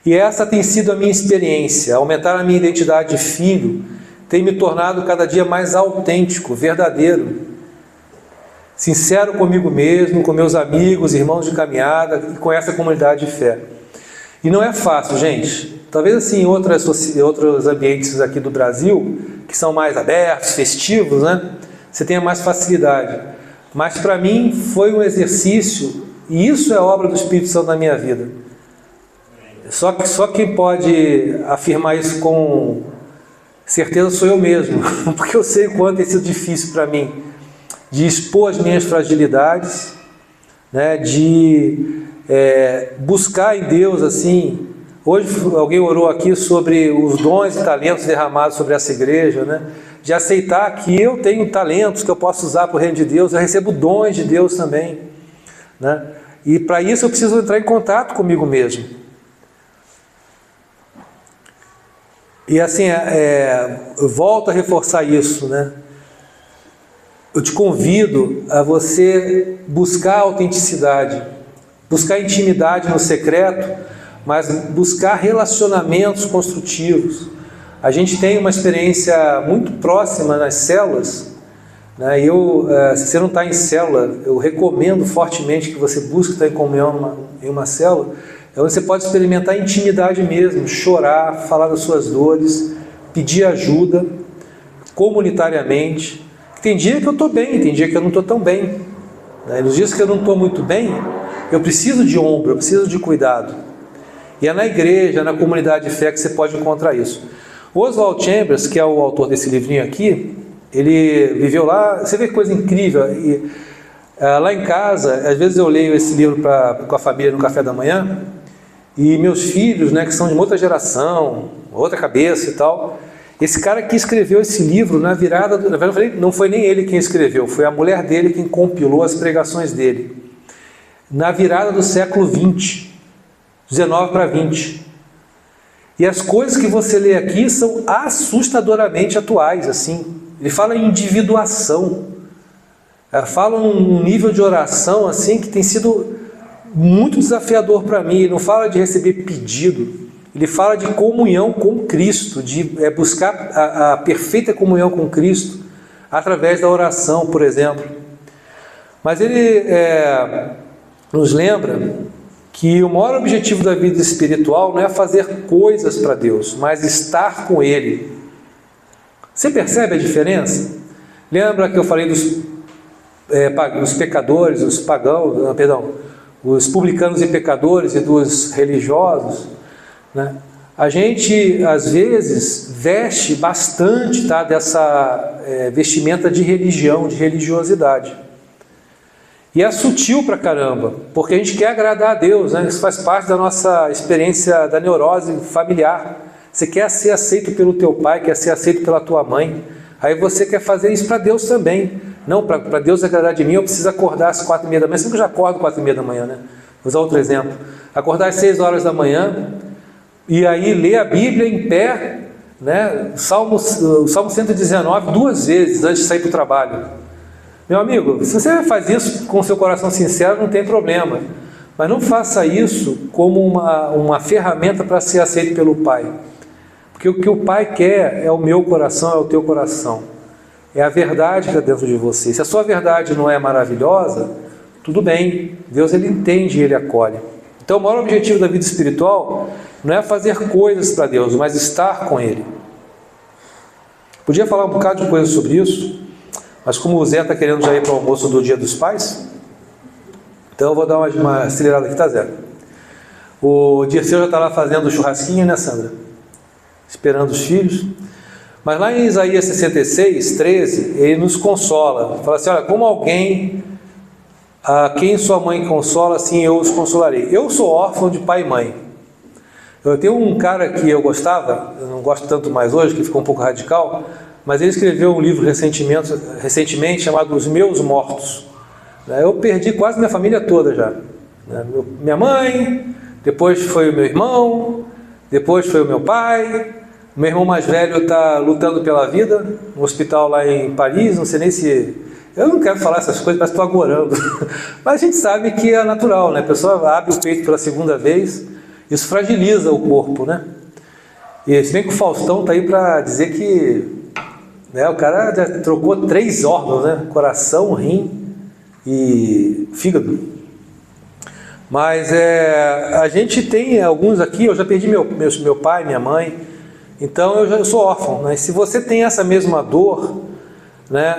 E essa tem sido a minha experiência. Aumentar a minha identidade de filho tem me tornado cada dia mais autêntico, verdadeiro, sincero comigo mesmo, com meus amigos, irmãos de caminhada e com essa comunidade de fé. E não é fácil, gente. Talvez assim em outros ambientes aqui do Brasil, que são mais abertos, festivos, né? Você tenha mais facilidade. Mas para mim foi um exercício, e isso é obra do Espírito Santo na minha vida. Só quem pode afirmar isso com certeza sou eu mesmo, porque eu sei o quanto tem sido difícil para mim de expor as minhas fragilidades, né, de buscar em Deus assim. Hoje alguém orou aqui sobre os dons e talentos derramados sobre essa igreja, né, de aceitar que eu tenho talentos que eu posso usar para o reino de Deus, eu recebo dons de Deus também, né, e para isso eu preciso entrar em contato comigo mesmo. E assim, eu volto a reforçar isso, né? Eu te convido a você buscar autenticidade, buscar intimidade no secreto, mas buscar relacionamentos construtivos. A gente tem uma experiência muito próxima nas células, né? Se você não está em célula, eu recomendo fortemente que você busque estar em comunhão em uma célula, onde você pode experimentar intimidade mesmo, chorar, falar das suas dores, pedir ajuda, comunitariamente. Tem dia que eu estou bem, tem dia que eu não estou tão bem. Nos dias que eu não estou muito bem, eu preciso de ombro, eu preciso de cuidado. E é na igreja, na comunidade de fé que você pode encontrar isso. Oswald Chambers, que é o autor desse livrinho aqui, ele viveu lá, você vê que coisa incrível. E, lá em casa, às vezes eu leio esse livro com a família no café da manhã, e meus filhos, né, que são de uma outra geração, outra cabeça e tal, esse cara que escreveu esse livro na virada, não foi nem ele quem escreveu, foi a mulher dele quem compilou as pregações dele, na virada do século 20, 19 para 20. E as coisas que você lê aqui são assustadoramente atuais, assim. Ele fala em individuação, fala num nível de oração assim que tem sido muito desafiador para mim. Ele não fala de receber pedido, ele fala de comunhão com Cristo, de buscar a perfeita comunhão com Cristo através da oração, por exemplo. Mas ele nos lembra que o maior objetivo da vida espiritual não é fazer coisas para Deus, mas estar com Ele. Você percebe a diferença? Lembra que eu falei dos pecadores, os pagãos, os publicanos e pecadores e dos religiosos, né? A gente, às vezes, veste bastante, tá, dessa vestimenta de religião, de religiosidade. E é sutil pra caramba, porque a gente quer agradar a Deus, né? Isso faz parte da nossa experiência da neurose familiar. Você quer ser aceito pelo teu pai, quer ser aceito pela tua mãe. Aí você quer fazer isso para Deus também. Não, para Deus agradar de mim, eu preciso acordar às 4h30 da manhã. Sempre que eu já acordo às 4h30 da manhã, né? Vou usar outro exemplo. Acordar às 6 horas da manhã e aí ler a Bíblia em pé, né? O Salmo 119 2 vezes antes de sair para o trabalho. Meu amigo, se você faz isso com o seu coração sincero, não tem problema. Mas não faça isso como uma ferramenta para ser aceito pelo Pai. Porque o que o Pai quer é o meu coração, é o teu coração. É a verdade que está dentro de você. Se a sua verdade não é maravilhosa, tudo bem. Deus, ele entende e ele acolhe. Então o maior objetivo da vida espiritual não é fazer coisas para Deus, mas estar com Ele. Podia falar um bocado de coisa sobre isso, mas como o Zé está querendo já ir para o almoço do Dia dos Pais, então eu vou dar uma acelerada aqui, tá, Zé? O Dirceu já está lá fazendo o churrasquinho, né, Sandra? Esperando os filhos. Mas lá em Isaías 66, 13, ele nos consola. Fala assim, olha, como alguém a quem sua mãe consola, assim eu os consolarei. Eu sou órfão de pai e mãe. Eu tenho um cara que eu gostava, eu não gosto tanto mais hoje, que ficou um pouco radical, mas ele escreveu um livro recentemente chamado Os Meus Mortos. Eu perdi quase minha família toda já. Minha mãe, depois foi o meu irmão, depois foi o meu pai. O meu irmão mais velho está lutando pela vida, no hospital lá em Paris, não sei nem se... Eu não quero falar essas coisas, mas estou agorando. Mas a gente sabe que é natural, né? A pessoa abre o peito pela segunda vez, isso fragiliza o corpo, né? E se bem que o Faustão está aí para dizer que, né, o cara já trocou 3 órgãos, né? Coração, rim e fígado. Mas a gente tem alguns aqui, eu já perdi meu pai, minha mãe, então eu sou órfão, né? Se você tem essa mesma dor, né,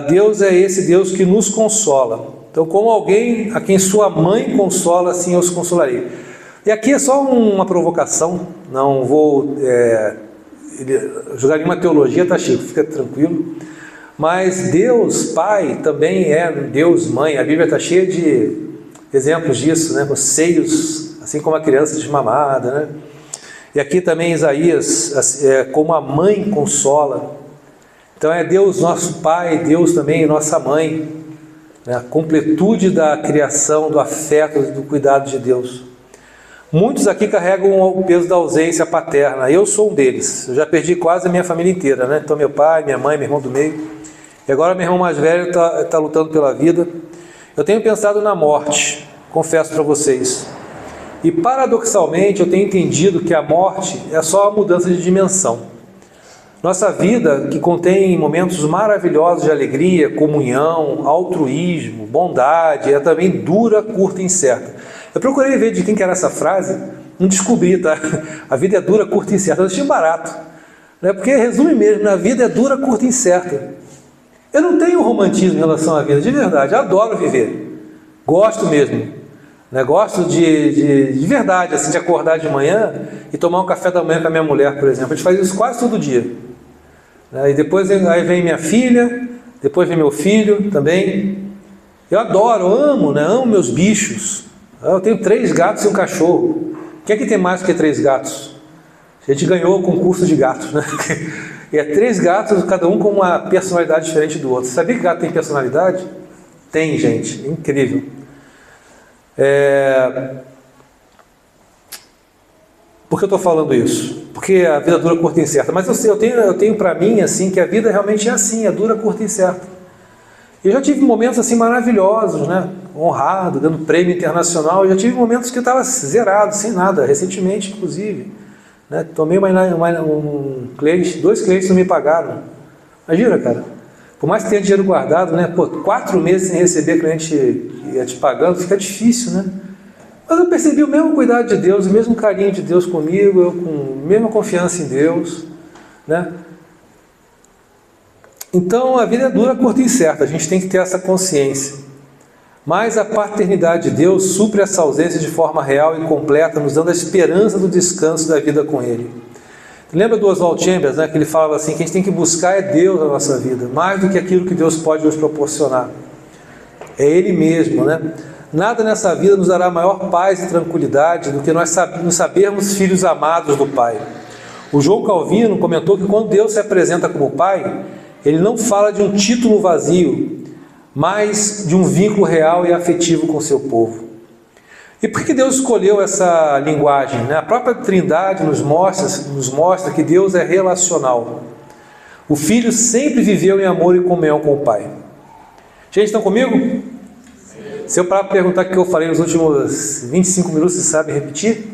Deus é esse Deus que nos consola. Então, como alguém a quem sua mãe consola, assim eu os consolarei. E aqui é só uma provocação, não vou jogar nenhuma teologia, tá, Chico? Fica tranquilo. Mas Deus Pai também é Deus Mãe. A Bíblia está cheia de exemplos disso, né? Com seios, assim como a criança desmamada, né? E aqui também Isaías, como a mãe consola. Então é Deus nosso Pai, Deus também nossa Mãe, né? A completude da criação, do afeto, do cuidado de Deus. Muitos aqui carregam o peso da ausência paterna. Eu sou um deles. Eu já perdi quase a minha família inteira, né? Então meu pai, minha mãe, meu irmão do meio. E agora meu irmão mais velho está lutando pela vida. Eu tenho pensado na morte, confesso para vocês. E paradoxalmente eu tenho entendido que a morte é só a mudança de dimensão. Nossa vida, que contém momentos maravilhosos de alegria, comunhão, altruísmo, bondade, é também dura, curta e incerta. Eu procurei ver de quem que era essa frase, não descobri, tá? A vida é dura, curta e incerta. Eu achei barato, né? Porque resume mesmo, a vida é dura, curta e incerta. Eu não tenho romantismo em relação à vida, de verdade, eu adoro viver, gosto mesmo, né? Gosto de verdade, assim, de acordar de manhã e tomar um café da manhã com a minha mulher, por exemplo. A gente faz isso quase todo dia. E depois aí vem minha filha, depois vem meu filho também. Eu adoro, amo, né? Amo meus bichos. Eu tenho 3 gatos e um cachorro. Quem é que tem mais do que 3 gatos? A gente ganhou o concurso de gatos, né? E é 3 gatos, cada um com uma personalidade diferente do outro. Sabia que gato tem personalidade? Tem, gente. É incrível. Por que eu estou falando isso? Porque a vida dura, curta e incerta. Mas eu tenho para mim assim, que a vida realmente é assim, é dura, curta e incerta. Eu já tive momentos assim maravilhosos, né? Honrado, dando prêmio internacional. Eu já tive momentos que eu estava zerado, sem nada, recentemente inclusive. né? Tomei dois clientes não me pagaram. Imagina, cara. Por mais que tenha dinheiro guardado, né? Pô, 4 meses sem receber cliente te pagando, fica difícil, né? Mas eu percebi o mesmo cuidado de Deus, o mesmo carinho de Deus comigo, eu com a mesma confiança em Deus, né? Então a vida é dura, curta e incerta, a gente tem que ter essa consciência. Mas a paternidade de Deus supre essa ausência de forma real e completa, nos dando a esperança do descanso da vida com Ele. Lembra do Oswald Chambers, né, que ele falava assim, que a gente tem que buscar é Deus na nossa vida, mais do que aquilo que Deus pode nos proporcionar. É Ele mesmo, né? Nada nessa vida nos dará maior paz e tranquilidade do que nós nos sabermos filhos amados do Pai. O João Calvino comentou que quando Deus se apresenta como Pai, Ele não fala de um título vazio, mas de um vínculo real e afetivo com o seu povo. E por que Deus escolheu essa linguagem, né? A própria Trindade nos mostra que Deus é relacional. O Filho sempre viveu em amor e comunhão com o Pai. Gente, estão comigo? Sim. Se eu parar para perguntar o que eu falei nos últimos 25 minutos, vocês sabem repetir?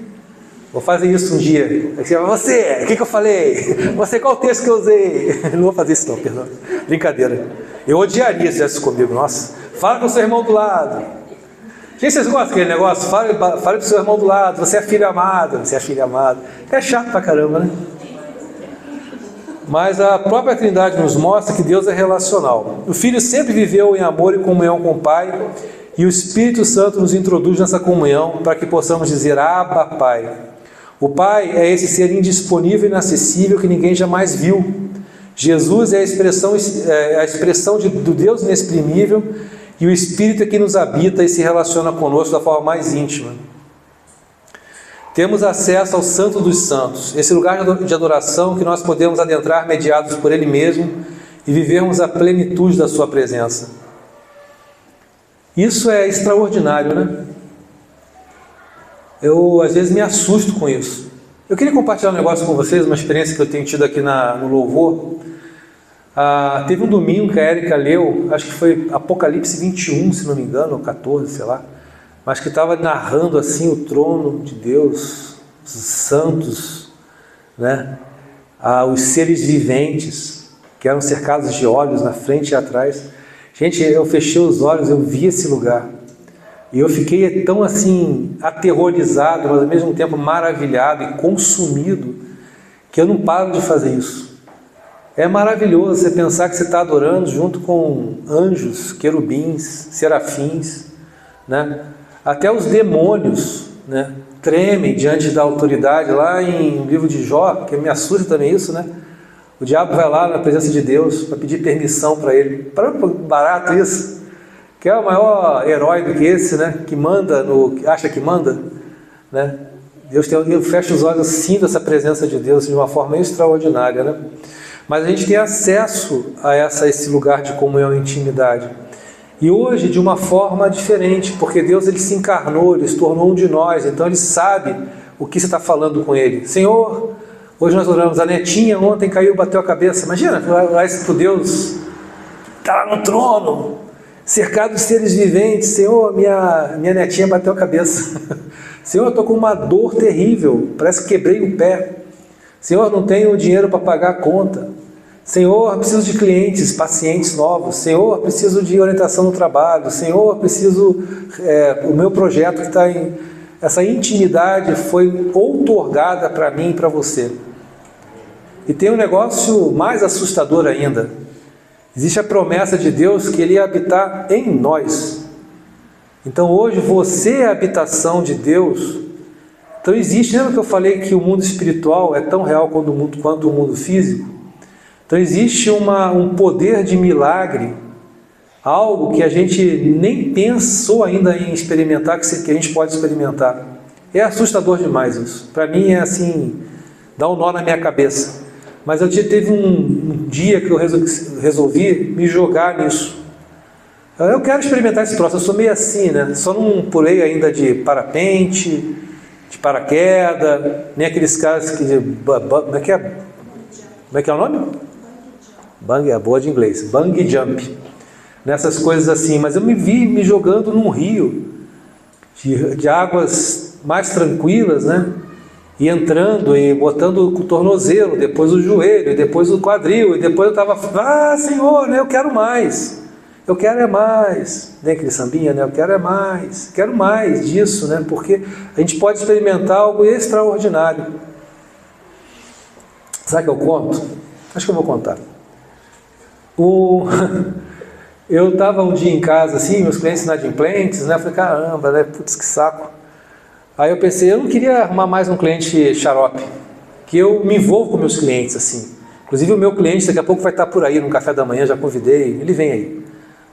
Vou fazer isso um dia. Você, o que eu falei? Você, qual o texto que eu usei? Não vou fazer isso não, perdão. Brincadeira. Eu odiaria se fizesse isso comigo, nossa. Fala com o seu irmão do lado. Gente, vocês gostam daquele negócio? Fale para o seu irmão do lado, você é filho amado, você é filho amado. É chato pra caramba, né? Mas a própria Trindade nos mostra que Deus é relacional. O Filho sempre viveu em amor e comunhão com o Pai, e o Espírito Santo nos introduz nessa comunhão para que possamos dizer, Abba, Pai. O Pai é esse ser indisponível e inacessível que ninguém jamais viu. Jesus é a expressão do Deus inexprimível, e o Espírito é que nos habita e se relaciona conosco da forma mais íntima. Temos acesso ao Santo dos Santos, esse lugar de adoração que nós podemos adentrar mediados por Ele mesmo e vivermos a plenitude da Sua presença. Isso é extraordinário, né? Eu às vezes me assusto com isso. Eu queria compartilhar um negócio com vocês, uma experiência que eu tenho tido aqui no louvor. Teve um domingo que a Érica leu, acho que foi Apocalipse 21, se não me engano, ou 14, sei lá, mas que estava narrando assim o trono de Deus, os santos, né? Os seres viventes, que eram cercados de olhos na frente e atrás. Gente, eu fechei os olhos, eu vi esse lugar, e eu fiquei tão assim, aterrorizado, mas ao mesmo tempo maravilhado e consumido, que eu não paro de fazer isso. É maravilhoso você pensar que você está adorando junto com anjos, querubins, serafins, né? Até os demônios, né, tremem diante da autoridade. Lá em livro de Jó, que me assusta também isso, né? O diabo vai lá na presença de Deus para pedir permissão para ele. Para barato isso. Que é o maior herói do que esse, né? Que manda, acha que manda, né? Eu fecho os olhos, sinto essa presença de Deus de uma forma extraordinária, né? Mas a gente tem acesso a esse lugar de comunhão e intimidade. E hoje de uma forma diferente, porque Deus ele se encarnou, Ele se tornou um de nós, então Ele sabe o que você está falando com Ele. Senhor, hoje nós oramos, a netinha ontem caiu, bateu a cabeça. Imagina, vai para Deus, está lá no trono, cercado de seres viventes. Senhor, minha netinha bateu a cabeça. Senhor, eu estou com uma dor terrível, parece que quebrei o pé. Senhor, não tenho dinheiro para pagar a conta. Senhor, preciso de clientes, pacientes novos. Senhor, preciso de orientação no trabalho. Senhor, preciso... o meu projeto que está em... Essa intimidade foi outorgada para mim e para você. E tem um negócio mais assustador ainda. Existe a promessa de Deus que Ele ia habitar em nós. Então hoje você é a habitação de Deus. Então existe, lembra que eu falei que o mundo espiritual é tão real quanto o mundo físico? Então existe um poder de milagre, algo que a gente nem pensou ainda em experimentar, que a gente pode experimentar. É assustador demais isso. Para mim é assim, dá um nó na minha cabeça. Mas teve um dia que eu resolvi me jogar nisso. Eu quero experimentar esse troço, eu sou meio assim, né? Só não pulei ainda de parapente, de paraquedas, nem aqueles caras que... Como é que é o nome? Bang, é boa de inglês. Bungee jump. Nessas coisas assim. Mas eu me vi me jogando num rio de águas mais tranquilas, né? e entrando e botando o tornozelo, depois o joelho, depois o quadril, e depois eu estava, Senhor, né, eu quero mais, eu quero é mais, nem aquele sambinha, né, eu quero é mais, quero mais disso, né, porque a gente pode experimentar algo extraordinário. Será que eu conto? Acho que eu vou contar. Eu estava um dia em casa, assim, meus clientes inadimplentes, né, eu falei, caramba, né, putz, que saco. Aí eu pensei, eu não queria arrumar mais um cliente xarope, que eu me envolvo com meus clientes, assim. Inclusive o meu cliente daqui a pouco vai estar por aí no café da manhã, já convidei, ele vem aí,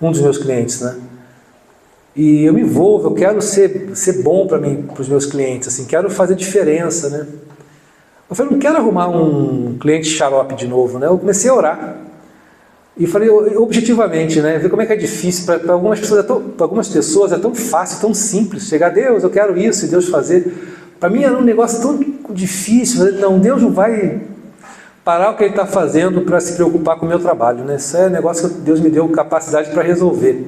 um dos meus clientes, né? E eu me envolvo, eu quero ser bom para os meus clientes, assim, quero fazer diferença, né? Eu falei, não quero arrumar um cliente xarope de novo, né? Eu comecei a orar. E falei, objetivamente, né? Ver como é que é difícil, para algumas pessoas é tão fácil, tão simples, chegar a Deus, eu quero isso, e Deus fazer. Para mim era um negócio tão difícil, não, Deus não vai parar o que Ele está fazendo para se preocupar com o meu trabalho, né? Isso é um negócio que Deus me deu capacidade para resolver.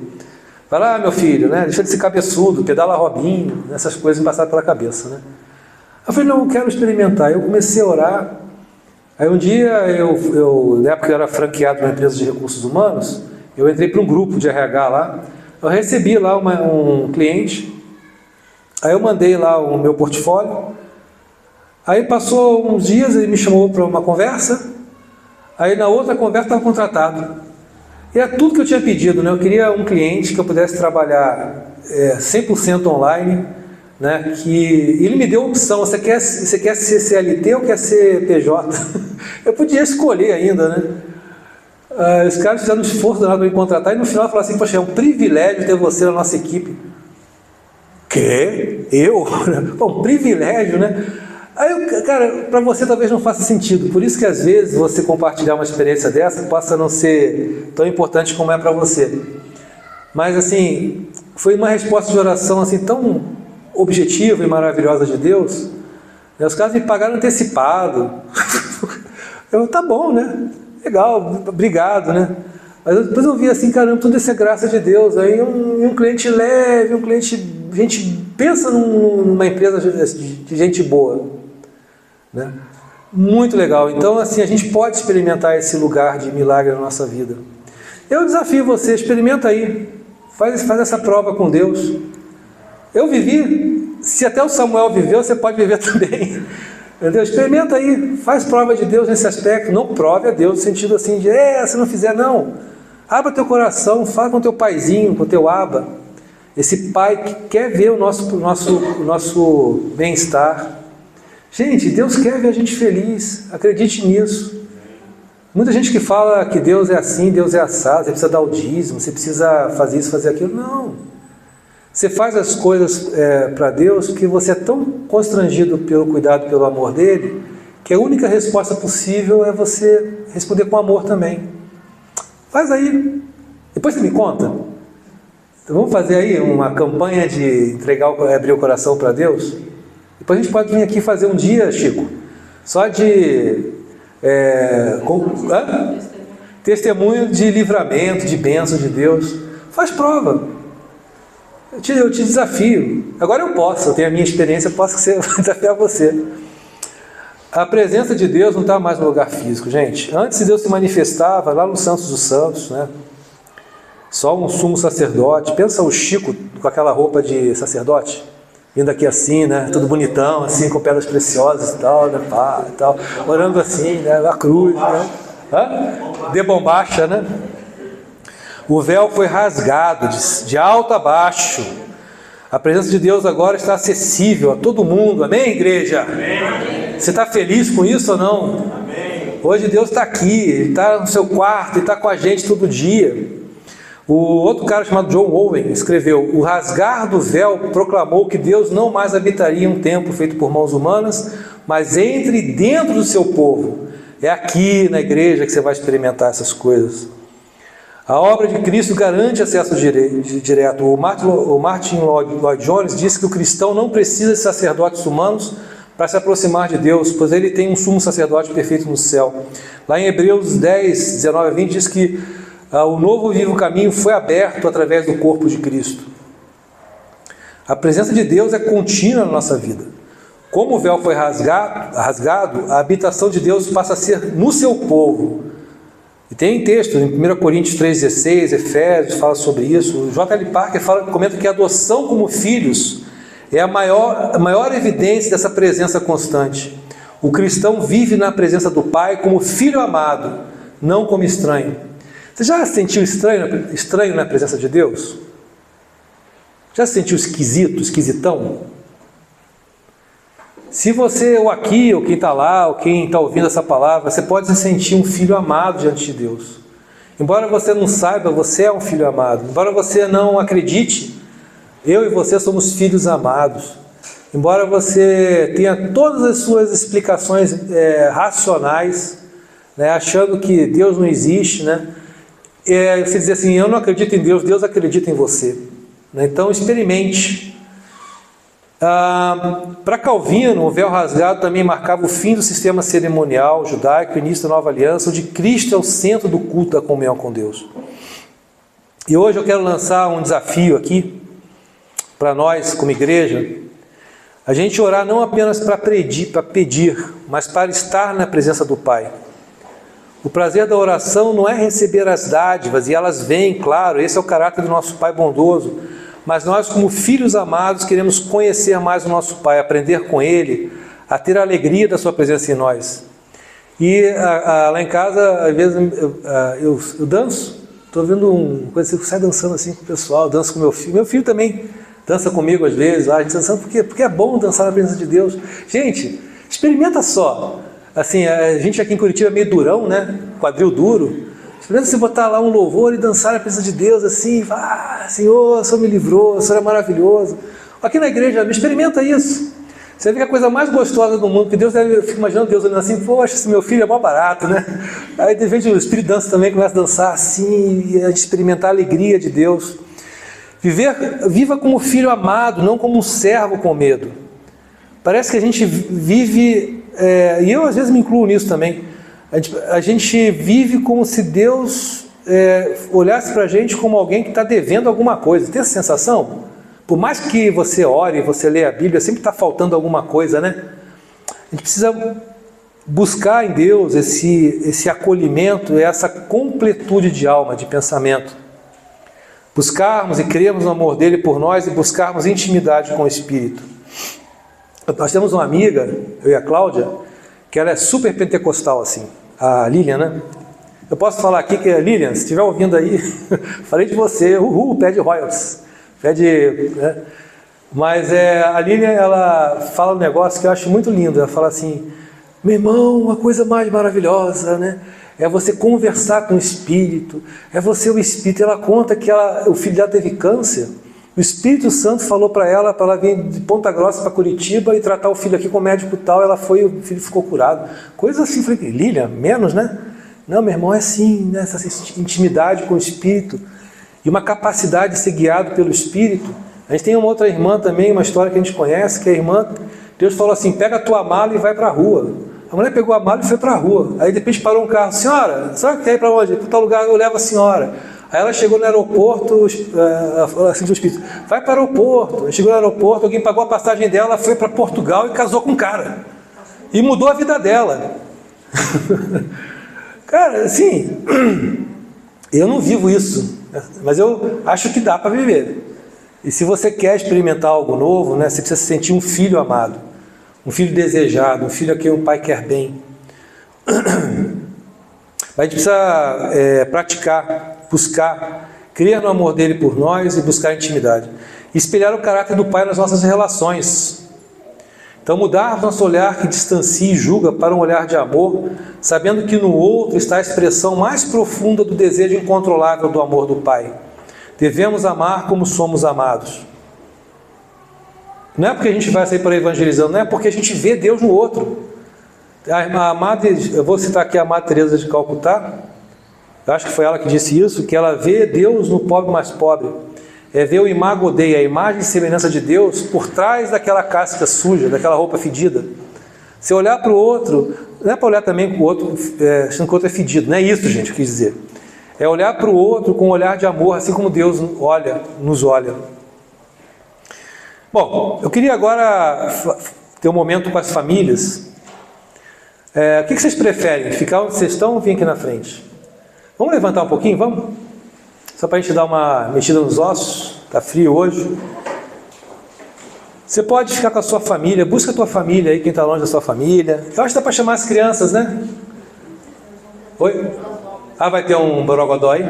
Vai lá, meu filho, né? Deixa de ser cabeçudo, pedala Robinho, essas coisas me passaram pela cabeça, né? Eu falei, não, eu quero experimentar. Eu comecei a orar. Aí um dia, na época eu era franqueado numa empresa de recursos humanos, eu entrei para um grupo de RH lá, eu recebi lá um cliente, aí eu mandei lá o meu portfólio, aí passou uns dias, ele me chamou para uma conversa, aí na outra conversa estava contratado. E era tudo que eu tinha pedido, né? Eu queria um cliente que eu pudesse trabalhar 100% online, né, que ele me deu a opção, você quer ser CLT ou quer ser PJ? Eu podia escolher ainda, né? Os caras fizeram um esforço danado para me contratar e no final falaram assim, poxa, é um privilégio ter você na nossa equipe. Quê? Eu? Bom, um privilégio, né? Aí, cara, para você talvez não faça sentido, por isso que às vezes você compartilhar uma experiência dessa possa não ser tão importante como é para você. Mas assim, foi uma resposta de oração assim tão objetiva e maravilhosa de Deus, né? Os caras me pagaram antecipado. Tá bom, né? Legal, obrigado, né? Mas depois eu vi assim, caramba, tudo isso é graça de Deus. Aí um cliente leve, a gente pensa numa empresa de gente boa, né? Muito legal. Então assim, a gente pode experimentar esse lugar de milagre na nossa vida. Eu desafio você, experimenta aí, faz essa prova com Deus. Eu vivi, se até o Samuel viveu, você pode viver também. Entendeu? Experimenta aí, faz prova de Deus nesse aspecto. Não prove a Deus no sentido assim de, se não fizer, não. Abra teu coração, fala com teu paizinho, com teu aba. Esse pai que quer ver o nosso bem-estar. Gente, Deus quer ver a gente feliz, acredite nisso. Muita gente que fala que Deus é assim, Deus é assado, você precisa dar o dízimo, você precisa fazer isso, fazer aquilo. Não. Você faz as coisas para Deus porque você é tão constrangido pelo cuidado, pelo amor dele, que a única resposta possível é você responder com amor também. Faz aí. Depois você me conta. Então vamos fazer aí uma campanha de abrir o coração para Deus? Depois a gente pode vir aqui fazer um dia, Chico, só de testemunho de livramento, de bênção de Deus. Faz prova. Eu te desafio. Agora eu posso, eu tenho a minha experiência, eu posso desafiar você. A presença de Deus não está mais no lugar físico, gente. Antes Deus se manifestava lá no Santos dos Santos, né? Só um sumo sacerdote. Pensa o Chico com aquela roupa de sacerdote, vindo aqui assim, né? Tudo bonitão, assim, com pedras preciosas e tal, né? Pá, e tal, orando assim, né? A cruz, né? De bombacha, né? O véu foi rasgado de alto a baixo. A presença de Deus agora está acessível a todo mundo. Amém, igreja? Amém. Você está feliz com isso ou não? Amém. Hoje Deus está aqui, Ele está no seu quarto, Ele está com a gente todo dia. O outro cara chamado John Owen escreveu: o rasgar do véu proclamou que Deus não mais habitaria um templo feito por mãos humanas, mas entre e dentro do seu povo. É aqui na igreja que você vai experimentar essas coisas. A obra de Cristo garante acesso direto. O Martin Lloyd Jones disse que o cristão não precisa de sacerdotes humanos para se aproximar de Deus, pois ele tem um sumo sacerdote perfeito no céu. Lá em Hebreus 10, 19 a 20 diz que o novo e vivo caminho foi aberto através do corpo de Cristo. A presença de Deus é contínua na nossa vida. Como o véu foi rasgado, a habitação de Deus passa a ser no seu povo. E tem texto em 1 Coríntios 3,16, Efésios, fala sobre isso. O J.L. Parker comenta que a adoção como filhos é a maior evidência dessa presença constante. O cristão vive na presença do Pai como filho amado, não como estranho. Você já se sentiu estranho na presença de Deus? Já se sentiu esquisito, esquisitão? Se você, ou aqui, ou quem está lá, ou quem está ouvindo essa palavra, você pode se sentir um filho amado diante de Deus. Embora você não saiba, você é um filho amado. Embora você não acredite, eu e você somos filhos amados. Embora você tenha todas as suas explicações racionais, né, achando que Deus não existe, né, você dizer assim, eu não acredito em Deus, Deus acredita em você. Né, então experimente. Para Calvino, o véu rasgado também marcava o fim do sistema cerimonial judaico, o início da nova aliança, onde Cristo é o centro do culto da comunhão com Deus. E hoje eu quero lançar um desafio aqui, para nós como igreja, a gente orar não apenas para pedir, mas para estar na presença do Pai. O prazer da oração não é receber as dádivas, e elas vêm, claro, esse é o caráter do nosso Pai bondoso, mas nós, como filhos amados, queremos conhecer mais o nosso Pai, aprender com Ele, a ter a alegria da Sua presença em nós. E lá em casa, às vezes, eu danço, estou vendo uma coisa assim, eu saio dançando assim com o pessoal, danço com meu filho também dança comigo às vezes, a gente dançando, porque é bom dançar na presença de Deus. Gente, experimenta só, assim, a gente aqui em Curitiba é meio durão, né, quadril duro. Experimenta você botar lá um louvor e dançar na presença de Deus, assim, Senhor, o Senhor me livrou, o Senhor é maravilhoso. Aqui na igreja, experimenta isso. Você vai ver que a coisa mais gostosa do mundo, que Deus deve, eu fico imaginando Deus olhando assim, poxa, esse meu filho é mó barato, né? Aí de repente o Espírito dança também, começa a dançar assim, e a gente experimentar a alegria de Deus. Viva como filho amado, não como um servo com medo. Parece que a gente vive, e eu às vezes me incluo nisso também, a gente vive como se Deus olhasse para a gente como alguém que está devendo alguma coisa. Tem essa sensação? Por mais que você ore, você lê a Bíblia, sempre está faltando alguma coisa, né? A gente precisa buscar em Deus esse acolhimento, essa completude de alma, de pensamento. Buscarmos e crermos no amor dele por nós e buscarmos intimidade com o Espírito. Nós temos uma amiga, eu e a Cláudia, que ela é super pentecostal assim, a Lilian, né? Eu posso falar aqui que a Lilian, se estiver ouvindo aí, falei de você, pede royalties, pede, né? Mas a Lilian, ela fala um negócio que eu acho muito lindo, ela fala assim, meu irmão, uma coisa mais maravilhosa, né? É você conversar com o Espírito, é você o Espírito. Ela conta que o filho dela teve câncer, o Espírito Santo falou para ela vir de Ponta Grossa para Curitiba e tratar o filho aqui com o médico tal, ela foi e o filho ficou curado. Coisa assim, falei, Lilian, menos, né? Não, meu irmão, é assim, né? Essa intimidade com o Espírito e uma capacidade de ser guiado pelo Espírito. A gente tem uma outra irmã também, uma história que a gente conhece, que a irmã, Deus falou assim, pega a tua mala e vai para a rua. A mulher pegou a mala e foi para a rua. Aí de repente parou um carro. Senhora, que quer ir para onde? Para tal lugar, eu levo a senhora. Aí ela chegou no aeroporto, falou assim do Espírito, vai para o aeroporto. Aí chegou no aeroporto, alguém pagou a passagem dela, foi para Portugal e casou com um cara. E mudou a vida dela. Cara, assim, eu não vivo isso, mas eu acho que dá para viver. E se você quer experimentar algo novo, né, você precisa se sentir um filho amado. Um filho desejado, um filho a quem o pai quer bem. Mas a gente precisa praticar, buscar, crer no amor dele por nós e buscar intimidade. E espelhar o caráter do pai nas nossas relações. Então mudar nosso olhar que distancia e julga para um olhar de amor, sabendo que no outro está a expressão mais profunda do desejo incontrolável do amor do pai. Devemos amar como somos amados. Não é porque a gente vai sair para evangelizando, não é porque a gente vê Deus no outro. Eu vou citar aqui a Madre Teresa de Calcutá, eu acho que foi ela que disse isso, que ela vê Deus no pobre mais pobre. Ver o imago Dei, a imagem e semelhança de Deus, por trás daquela casca suja, daquela roupa fedida. Se olhar para o outro, não é para olhar também para o outro, achando que o outro é fedido, não é isso, gente, eu quis dizer. É olhar para o outro com um olhar de amor, assim como Deus nos olha. Bom, eu queria agora ter um momento com as famílias. O que vocês preferem? Ficar onde vocês estão ou vir aqui na frente? Vamos levantar um pouquinho, vamos? Só para a gente dar uma mexida nos ossos. Está frio hoje. Você pode ficar com a sua família. Busca a tua família aí, quem está longe da sua família. Eu acho que dá para chamar as crianças, né? Oi? Vai ter um borogodó aí?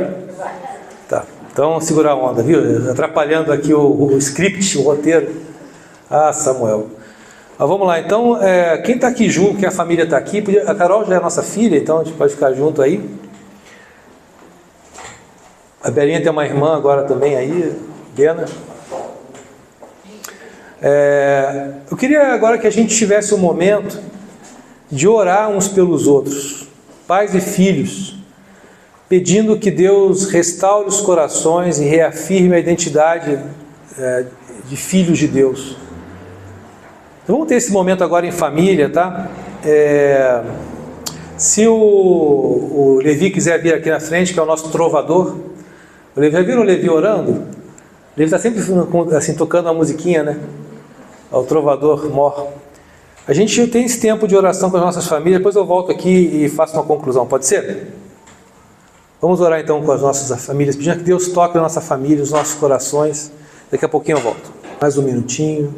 Tá. Então, segura a onda, viu? Atrapalhando aqui o script, o roteiro. Samuel. Mas vamos lá, então, quem está aqui junto, que a família está aqui, a Carol já é nossa filha, então a gente pode ficar junto aí. A Belinha tem uma irmã agora também aí, Bena. Eu queria agora que a gente tivesse um momento de orar uns pelos outros, pais e filhos, pedindo que Deus restaure os corações e reafirme a identidade de filhos de Deus. Então vamos ter esse momento agora em família, tá? Se o Levi quiser vir aqui na frente, que é o nosso trovador. O Levi, já viram o Levi orando? O Levi está sempre assim, tocando uma musiquinha, né? O trovador mor. A gente tem esse tempo de oração com as nossas famílias, depois eu volto aqui e faço uma conclusão, pode ser? Vamos orar então com as nossas famílias, pedindo que Deus toque a nossa família, os nossos corações. Daqui a pouquinho eu volto. Mais um minutinho.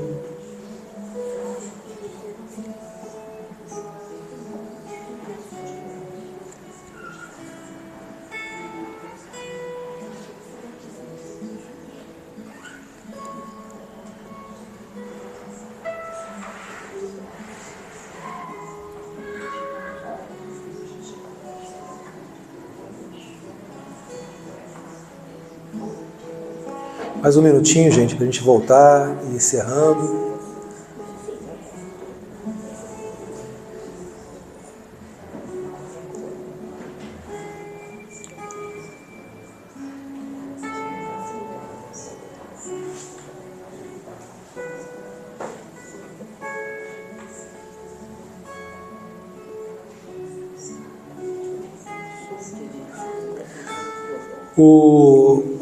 Mais um minutinho, gente, para a gente voltar e encerrando.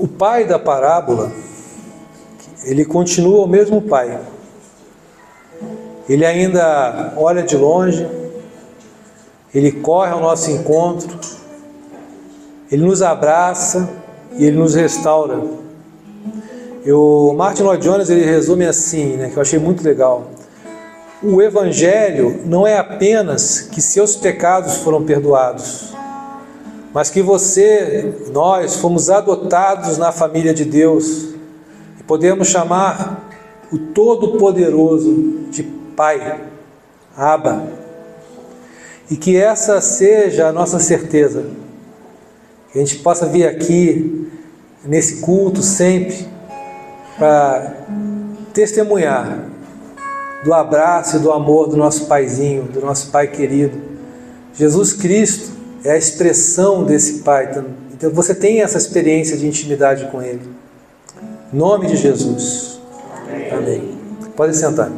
O pai da parábola, ele continua o mesmo pai. Ele ainda olha de longe, ele corre ao nosso encontro, ele nos abraça e ele nos restaura. O Martin Lloyd Jones, ele resume assim, né, que eu achei muito legal. O Evangelho não é apenas que seus pecados foram perdoados, mas que nós fomos adotados na família de Deus. Podemos chamar o Todo-Poderoso de Pai, Abba. E que essa seja a nossa certeza. Que a gente possa vir aqui, nesse culto sempre, para testemunhar do abraço e do amor do nosso Paizinho, do nosso Pai querido. Jesus Cristo é a expressão desse Pai. Então você tem essa experiência de intimidade com Ele. Em nome de Jesus. Amém. Podem sentar.